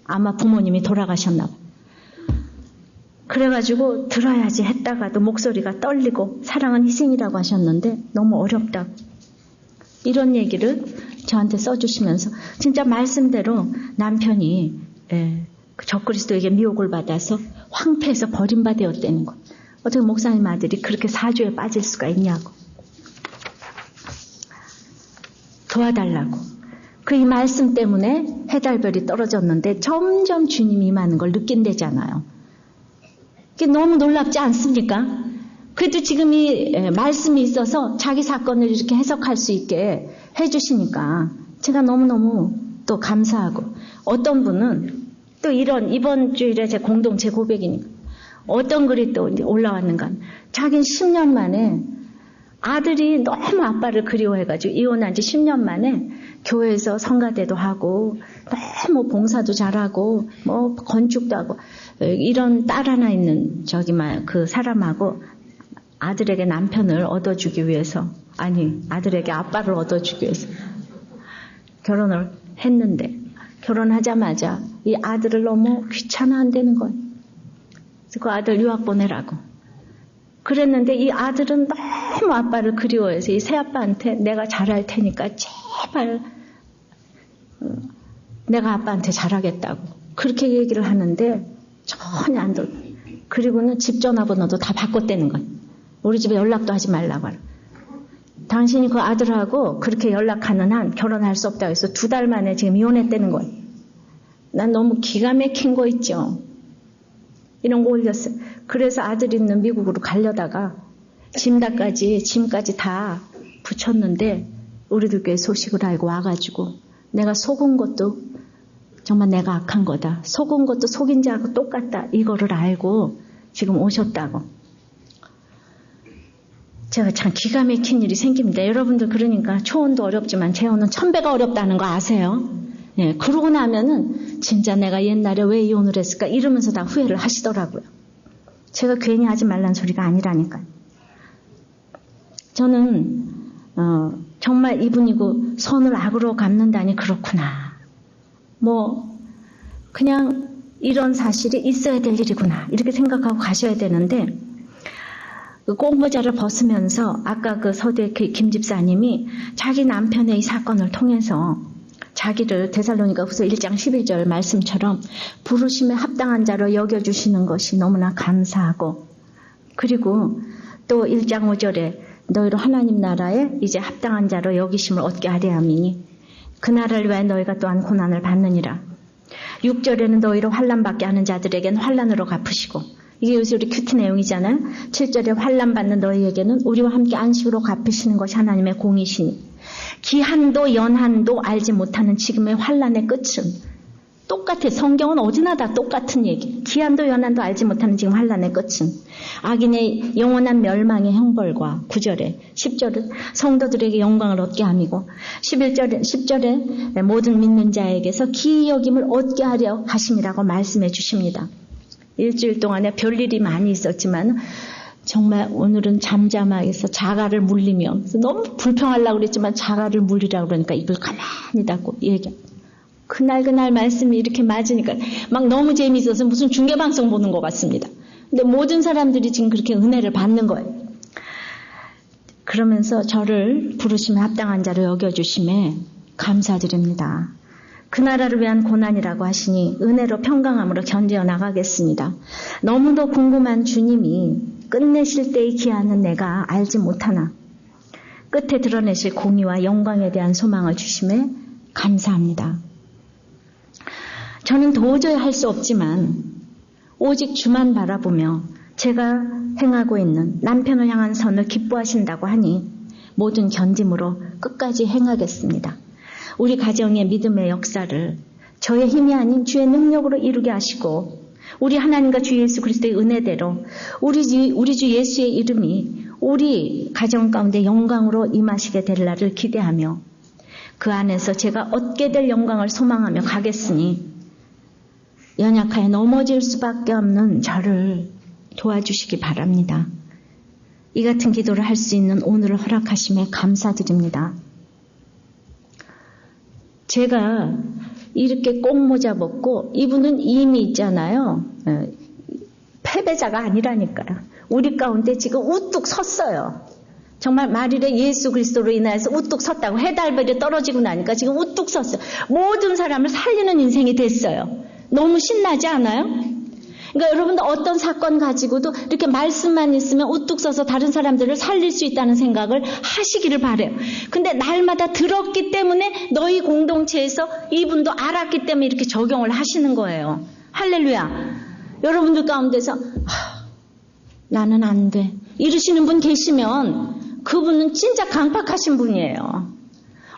아마 부모님이 돌아가셨나 봐. 그래가지고 들어야지 했다가도 목소리가 떨리고 사랑은 희생이라고 하셨는데 너무 어렵다고. 이런 얘기를 저한테 써주시면서 진짜 말씀대로 남편이 적그리스도에게 미혹을 받아서 황폐해서 버림받았다는 거. 어떻게 목사님 아들이 그렇게 사주에 빠질 수가 있냐고. 도와달라고. 그 이 말씀 때문에 해달별이 떨어졌는데 점점 주님이 임하는 걸 느낀대잖아요. 이게 너무 놀랍지 않습니까? 그래도 지금 이 말씀이 있어서 자기 사건을 이렇게 해석할 수 있게 해주시니까 제가 너무너무 또 감사하고, 어떤 분은 또 이번 주일에 제 공동체 고백이니까 어떤 글이 또 올라왔는가, 자기는 10년 만에 아들이 너무 아빠를 그리워해가지고 이혼한 지 10년 만에 교회에서 성가대도 하고 너무 봉사도 잘하고 뭐 건축도 하고, 이런 딸 하나 있는 그 사람하고 아들에게 남편을 얻어주기 위해서, 아니 아들에게 아빠를 얻어주기 위해서 결혼을 했는데, 결혼하자마자 이 아들을 너무 귀찮아한다는 거예요. 그래서 그 아들 유학 보내라고 그랬는데, 이 아들은 너무 아빠를 그리워해서 이 새아빠한테 내가 잘할 테니까 제발 내가 아빠한테 잘하겠다고 그렇게 얘기를 하는데 전혀 안 들어. 그리고는 집 전화번호도 다 바꿨다는 거예요. 우리 집에 연락도 하지 말라고 하라. 당신이 그 아들하고 그렇게 연락하는 한 결혼할 수 없다고 해서 2달 만에 지금 이혼했다는 거예요. 난 너무 기가 막힌 거 있죠. 이런 거 올렸어요. 그래서 아들 있는 미국으로 가려다가 짐까지 다 붙였는데, 우리들 교회 소식을 알고 와가지고 내가 속은 것도 정말 내가 악한 거다, 속은 것도 속인 자하고 똑같다, 이거를 알고 지금 오셨다고. 제가 참 기가 막힌 일이 생깁니다. 여러분들 그러니까 초혼도 어렵지만 재혼은 1000배가 어렵다는 거 아세요? 예, 그러고 나면은 진짜 내가 옛날에 왜 이혼을 했을까 이러면서 다 후회를 하시더라고요. 제가 괜히 하지 말란 소리가 아니라니까요. 저는 정말 이분이고 선을 악으로 갚는다니 그렇구나, 뭐 그냥 이런 사실이 있어야 될 일이구나 이렇게 생각하고 가셔야 되는데, 그 꽁모자를 벗으면서 아까 그 서대 김 집사님이 자기 남편의 이 사건을 통해서 자기를 데살로니가후서 1장 11절 말씀처럼 부르심에 합당한 자로 여겨주시는 것이 너무나 감사하고, 그리고 또 1장 5절에 너희로 하나님 나라에 이제 합당한 자로 여기심을 얻게 하려 함이니 그 나라를 위하여 너희가 또한 고난을 받느니라. 6절에는 너희로 환난받게 하는 자들에게는 환난으로 갚으시고, 이게 요새 우리 큐티 내용이잖아요. 7절에 환난받는 너희에게는 우리와 함께 안식으로 갚으시는 것이 하나님의 공이시니 기한도 연한도 알지 못하는 지금의 환난의 끝은, 똑같아. 성경은 어디나 다 똑같은 얘기. 기한도 연한도 알지 못하는 지금 환난의 끝은 악인의 영원한 멸망의 형벌과 9절에 10절은 성도들에게 영광을 얻게 함이고, 10절에 모든 믿는 자에게서 기이 여김을 얻게 하려 하심이라고 말씀해 주십니다. 일주일 동안에 별일이 많이 있었지만 정말 오늘은 잠잠하게 해서 자가를 물리며, 너무 불평하려고 그랬지만 자가를 물리라고 그러니까 입을 가만히 닫고 얘기합니다. 그날 말씀이 이렇게 맞으니까 막 너무 재미있어서 무슨 중계방송 보는 것 같습니다. 근데 모든 사람들이 지금 그렇게 은혜를 받는 거예요. 그러면서 저를 부르심에 합당한 자로 여겨주심에 감사드립니다. 그 나라를 위한 고난이라고 하시니 은혜로 평강함으로 견디어 나가겠습니다. 너무도 궁금한 주님이 끝내실 때의 기한은 내가 알지 못하나 끝에 드러내실 공의와 영광에 대한 소망을 주심에 감사합니다. 저는 도저히 할 수 없지만 오직 주만 바라보며 제가 행하고 있는 남편을 향한 선을 기뻐하신다고 하니 모든 견딤으로 끝까지 행하겠습니다. 우리 가정의 믿음의 역사를 저의 힘이 아닌 주의 능력으로 이루게 하시고, 우리 하나님과 주 예수 그리스도의 은혜대로 우리 주 예수의 이름이 우리 가정 가운데 영광으로 임하시게 될 날을 기대하며 그 안에서 제가 얻게 될 영광을 소망하며 가겠으니 연약하여 넘어질 수밖에 없는 저를 도와주시기 바랍니다. 이 같은 기도를 할 수 있는 오늘을 허락하심에 감사드립니다. 제가 이렇게 꽁모자 벗고, 이분은 이미 있잖아요. 패배자가 아니라니까요. 우리 가운데 지금 우뚝 섰어요. 정말 말일에 예수 그리스도로 인하여서 우뚝 섰다고. 해달별이 떨어지고 나니까 지금 우뚝 섰어요. 모든 사람을 살리는 인생이 됐어요. 너무 신나지 않아요? 그러니까 여러분들 어떤 사건 가지고도 이렇게 말씀만 있으면 우뚝 서서 다른 사람들을 살릴 수 있다는 생각을 하시기를 바라요. 근데 날마다 들었기 때문에 너희 공동체에서 이분도 알았기 때문에 이렇게 적용을 하시는 거예요. 할렐루야. 여러분들 가운데서 나는 안 돼. 이러시는 분 계시면 그분은 진짜 강팍하신 분이에요.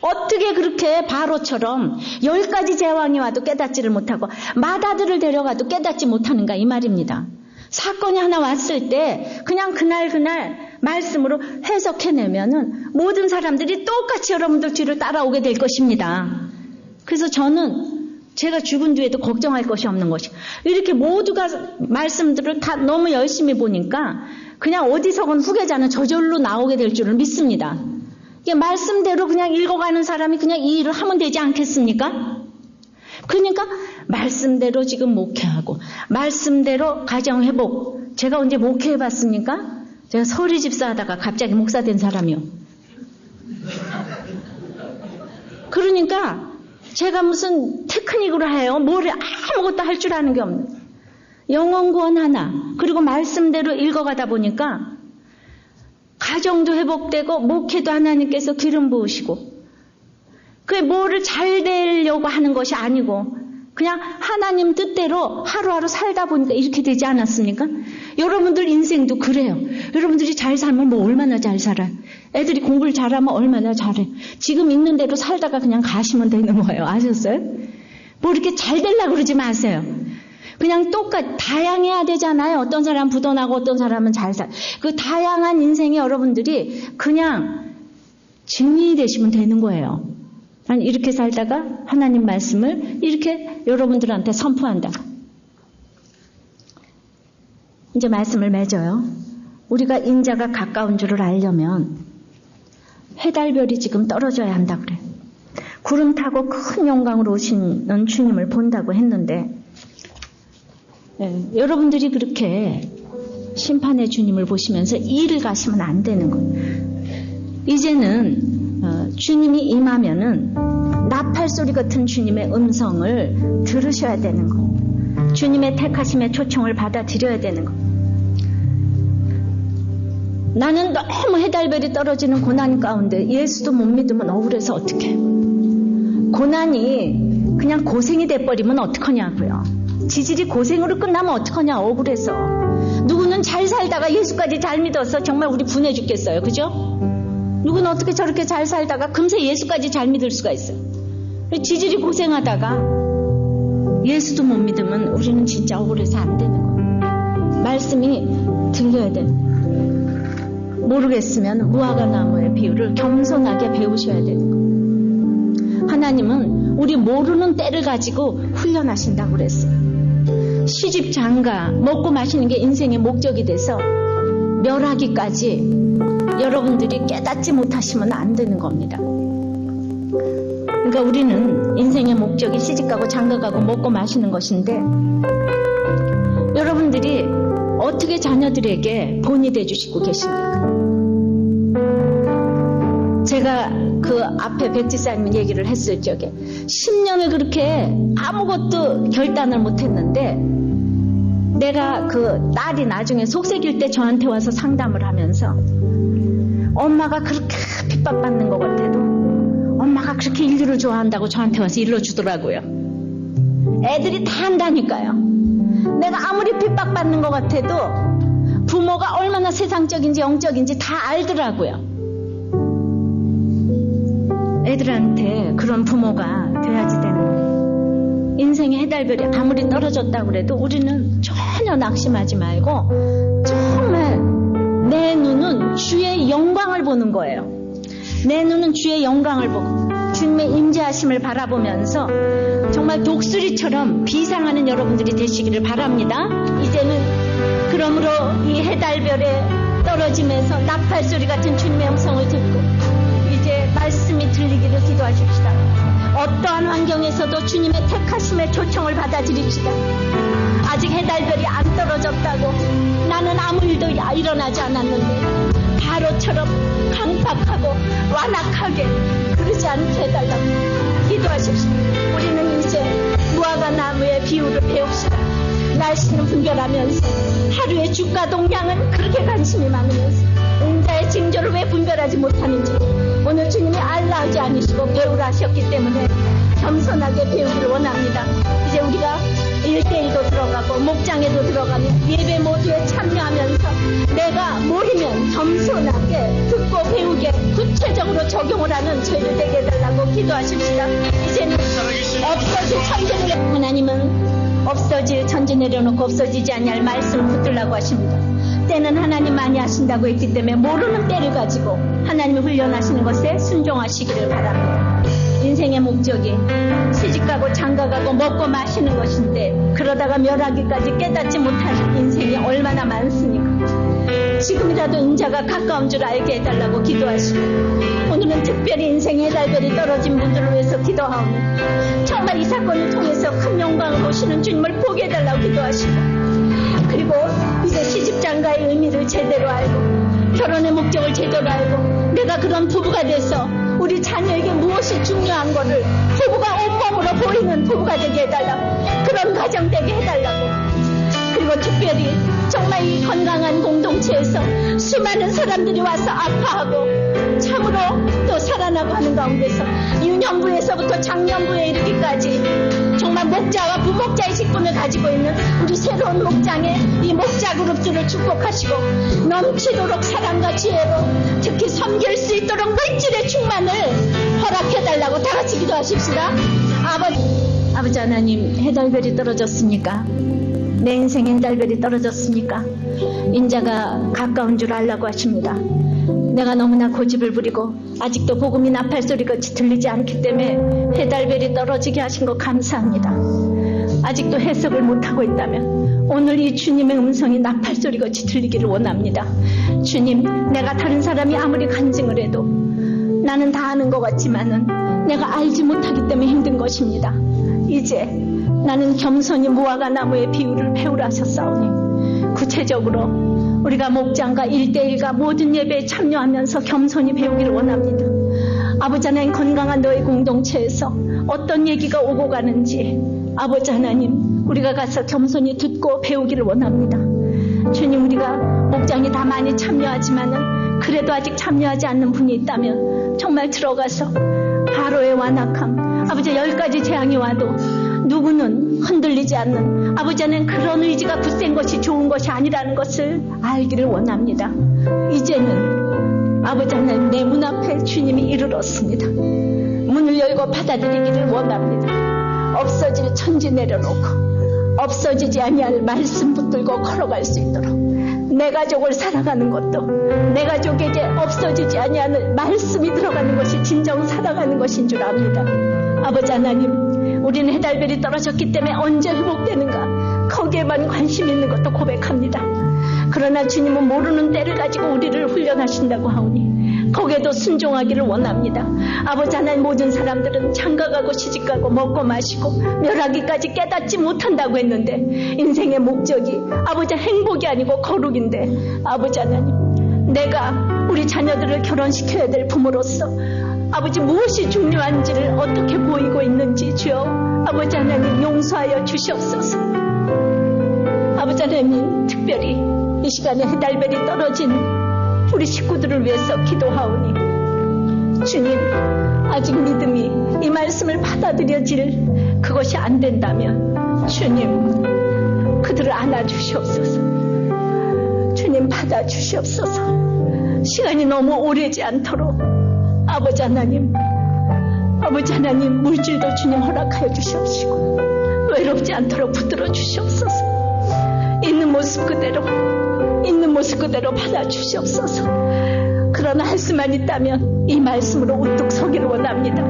어떻게 그렇게 바로처럼 10가지 제왕이 와도 깨닫지를 못하고 맏아들을 데려가도 깨닫지 못하는가 이 말입니다. 사건이 하나 왔을 때 그냥 그날 말씀으로 해석해내면은 모든 사람들이 똑같이 여러분들 뒤를 따라오게 될 것입니다. 그래서 저는 제가 죽은 뒤에도 걱정할 것이 없는 것이 이렇게 모두가 말씀들을 다 너무 열심히 보니까 그냥 어디서건 후계자는 저절로 나오게 될 줄을 믿습니다. 이게 말씀대로 그냥 읽어가는 사람이 그냥 이 일을 하면 되지 않겠습니까? 그러니까 말씀대로 지금 목회하고 말씀대로 가정회복. 제가 언제 목회해봤습니까? 제가 서리 집사 하다가 갑자기 목사 된 사람이요. 그러니까 제가 무슨 테크닉으로 해요. 뭘 아무것도 할 줄 아는 게 없는 영혼 구원 하나 그리고 말씀대로 읽어가다 보니까 가정도 회복되고 목회도 하나님께서 기름 부으시고 그게 뭐를 잘 되려고 하는 것이 아니고 그냥 하나님 뜻대로 하루하루 살다 보니까 이렇게 되지 않았습니까? 여러분들 인생도 그래요. 여러분들이 잘 살면 뭐 얼마나 잘 살아요. 애들이 공부를 잘하면 얼마나 잘해요. 지금 있는 대로 살다가 그냥 가시면 되는 거예요. 아셨어요? 뭐 이렇게 잘 되려고 그러지 마세요. 그냥 다양해야 되잖아요. 어떤 사람은 부도나고 어떤 사람은 잘 살. 그 다양한 인생에 여러분들이 그냥 증인이 되시면 되는 거예요. 난 이렇게 살다가 하나님 말씀을 이렇게 여러분들한테 선포한다. 이제 말씀을 맺어요. 우리가 인자가 가까운 줄을 알려면 해달별이 지금 떨어져야 한다 그래. 구름 타고 큰 영광으로 오시는 주님을 본다고 했는데 여러분들이 그렇게 심판의 주님을 보시면서 이를 가시면 안 되는 거예요. 이제는 주님이 임하면은 나팔 소리 같은 주님의 음성을 들으셔야 되는 거. 주님의 택하심의 초청을 받아들여야 되는 거. 나는 너무 해달별이 떨어지는 고난 가운데 예수도 못 믿으면 억울해서 어떡해. 고난이 그냥 고생이 돼버리면 어떡하냐고요. 지질이 고생으로 끝나면 어떡하냐 억울해서. 누구는 잘 살다가 예수까지 잘 믿어서 정말 우리 분해 죽겠어요. 그죠? 누구는 어떻게 저렇게 잘 살다가 금세 예수까지 잘 믿을 수가 있어요. 지질이 고생하다가 예수도 못 믿으면 우리는 진짜 억울해서 안 되는 거예요. 말씀이 들려야 돼요. 모르겠으면 무화과 나무의 비유를 겸손하게 배우셔야 되는 거예요. 하나님은 우리 모르는 때를 가지고 훈련하신다고 그랬어요. 시집 장가 먹고 마시는 게 인생의 목적이 돼서 멸하기까지 여러분들이 깨닫지 못하시면 안 되는 겁니다. 그러니까 우리는 인생의 목적이 시집가고 장가가고 먹고 마시는 것인데 여러분들이 어떻게 자녀들에게 본이 돼주시고 계십니까? 제가 그 앞에 백지사님 얘기를 했을 적에 10년을 그렇게 아무것도 결단을 못했는데 내가 그 딸이 나중에 속색일 때 저한테 와서 상담을 하면서 엄마가 그렇게 핍박받는 것 같아도 엄마가 그렇게 인류를 좋아한다고 저한테 와서 일러주더라고요. 애들이 다 한다니까요. 내가 아무리 핍박받는 것 같아도 부모가 얼마나 세상적인지 영적인지 다 알더라고요. 애들한테 그런 부모가 돼야지 되는 거예요. 인생의 해달별이 아무리 떨어졌다고 그래도 우리는 전혀 낙심하지 말고 정말 내 눈은 주의 영광을 보는 거예요. 내 눈은 주의 영광을 보고 주님의 임재하심을 바라보면서 정말 독수리처럼 비상하는 여러분들이 되시기를 바랍니다. 이제는 그러므로 이 해달별에 떨어짐에서 나팔 소리 같은 주님의 음성을 듣고 이제 말씀이 들리기를 기도하십시다. 어떠한 환경에서도 주님의 택하심의 초청을 받아들입시다. 아직 해달별이 안 떨어졌다고 나는 아무 일도 일어나지 않았는데 바로처럼 강팍하고 완악하게 그러지 않게 해달라고 기도하십시오. 우리는 이제 무화과 나무의 비유를 배웁시다. 날씨는 분별하면서 하루의 주가 동량은 그렇게 관심이 많으면서 응자의 징조를 왜 분별하지 못하는지 오늘 주님이 알라 하지 않으시고 배우라 하셨기 때문에 겸손하게 배우기를 원합니다. 이제 우리가 1대1도 들어가고 목장에도 들어가며 예배 모두에 참여하면서 하면서 내가 모르면 겸손하게 듣고 배우게 구체적으로 적용을 하는 저희를 되게 해달라고 기도하십시다. 이제는 없어질 천지를 하나님은 없어질 천지 내려놓고 없어지지 아니할 말씀을 붙들라고 하십니다. 때는 하나님 많이 하신다고 했기 때문에 모르는 때를 가지고 하나님이 훈련하시는 것에 순종하시기를 바랍니다. 인생의 목적이 시집가고 장가가고 먹고 마시는 것인데 그러다가 멸하기까지 깨닫지 못할 인생이 얼마나 많습니까? 지금이라도 인자가 가까운 줄 알게 해달라고 기도하시고 오늘은 특별히 인생의 해달별이 떨어진 분들을 위해서 기도하오니 정말 이 사건을 통해서 큰 영광을 보시는 주님을 보게 해달라고 기도하시고 그리고 이제 시집장가의 의미를 제대로 알고 결혼의 목적을 제대로 알고 내가 그런 부부가 돼서 우리 자녀에게 무엇이 중요한 거를 부부가 온몸으로 보이는 부부가 되게 해달라고 그런 가정 되게 해달라고 그리고 특별히 정말 이 건강한 공동체에서 수많은 사람들이 와서 아파하고 참으로 또 살아나고 하는 가운데서 유년부에서부터 장년부에 이르기까지 정말 목자와 부목자의 직분을 가지고 있는 우리 새로운 목장의 이 목자 그룹들을 축복하시고 넘치도록 사랑과 지혜로 특히 섬길 수 있도록 물질의 충만을 허락해달라고 다 같이 기도하십시다. 아버지 하나님 해달별이 떨어졌습니까? 내 인생에 해달별이 떨어졌습니까? 인자가 가까운 줄 알라고 하십니다. 내가 너무나 고집을 부리고 아직도 복음이 나팔소리같이 들리지 않기 때문에 해달별이 떨어지게 하신 거 감사합니다. 아직도 해석을 못하고 있다면 오늘 이 주님의 음성이 나팔소리같이 들리기를 원합니다. 주님, 내가 다른 사람이 아무리 간증을 해도 나는 다 아는 것 같지만은 내가 알지 못하기 때문에 힘든 것입니다. 이제 나는 겸손히 무화과 나무의 비유를 배우라 하셨사오니 구체적으로 우리가 목장과 1대1과 모든 예배에 참여하면서 겸손히 배우기를 원합니다. 아버지 하나님 건강한 너의 공동체에서 어떤 얘기가 오고 가는지 아버지 하나님 우리가 가서 겸손히 듣고 배우기를 원합니다. 주님 우리가 목장이 다 많이 참여하지만은 그래도 아직 참여하지 않는 분이 있다면 정말 들어가서 바로의 완악함 아버지 10가지 재앙이 와도 누구는 흔들리지 않는 아버지 하나님 그런 의지가 굳센 것이 좋은 것이 아니라는 것을 알기를 원합니다. 이제는 아버지 하나님 내 문 앞에 주님이 이르렀습니다. 문을 열고 받아들이기를 원합니다. 없어질 천지 내려놓고 없어지지 아니할 말씀 붙들고 걸어갈 수 있도록 내 가족을 살아가는 것도 내 가족에게 없어지지 아니하는 말씀이 들어가는 것이 진정 살아가는 것인 줄 압니다. 아버지 하나님 우리는 해달별이 떨어졌기 때문에 언제 회복되는가 거기에만 관심 있는 것도 고백합니다. 그러나 주님은 모르는 때를 가지고 우리를 훈련하신다고 하오니 거기에도 순종하기를 원합니다. 아버지 하나님 모든 사람들은 장가가고 시집가고 먹고 마시고 멸하기까지 깨닫지 못한다고 했는데 인생의 목적이 아버지 행복이 아니고 거룩인데 아버지 하나님 내가 우리 자녀들을 결혼시켜야 될 부모로서 아버지 무엇이 중요한지를 어떻게 보이고 있는지 주여 아버지 하나님 용서하여 주시옵소서. 아버지 하나님 특별히 이 시간에 해달별이 떨어진 우리 식구들을 위해서 기도하오니 주님 아직 믿음이 이 말씀을 받아들여질 그것이 안 된다면 주님 그들을 안아주시옵소서. 주님 받아주시옵소서. 시간이 너무 오래지 않도록 아버지 하나님 물질도 주님 허락하여 주시옵시고 외롭지 않도록 붙들어 주시옵소서. 있는 모습 그대로 받아 주시옵소서. 그러나 할 수만 있다면 이 말씀으로 우뚝 서기를 원합니다.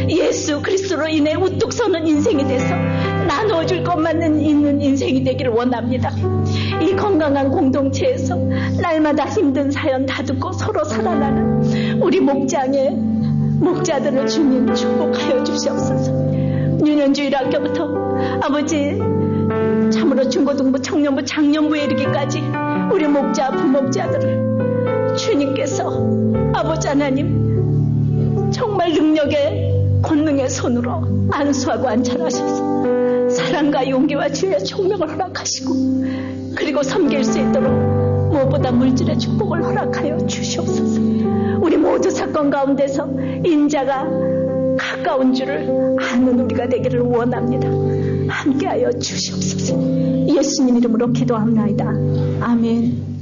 예수 그리스도로 인해 우뚝 서는 인생이 돼서 나누어줄 것만 있는 인생이 되기를 원합니다. 이 건강한 공동체에서 날마다 힘든 사연 다 듣고 서로 살아나는 우리 목장의 목자들을 주님 축복하여 주시옵소서. 유년주일학교부터 아버지 참으로 중고등부, 청년부, 장년부에 이르기까지 우리 목자, 부목자들을 주님께서 아버지 하나님 정말 능력의 권능의 손으로 안수하고 안찰하셔서 사랑과 용기와 주의 총명을 허락하시고 그리고 섬길 수 있도록 무엇보다 물질의 축복을 허락하여 주시옵소서. 우리 모두 사건 가운데서 인자가 가까운 줄을 아는 우리가 되기를 원합니다. 함께하여 주시옵소서. 예수님 이름으로 기도합나이다. 아멘.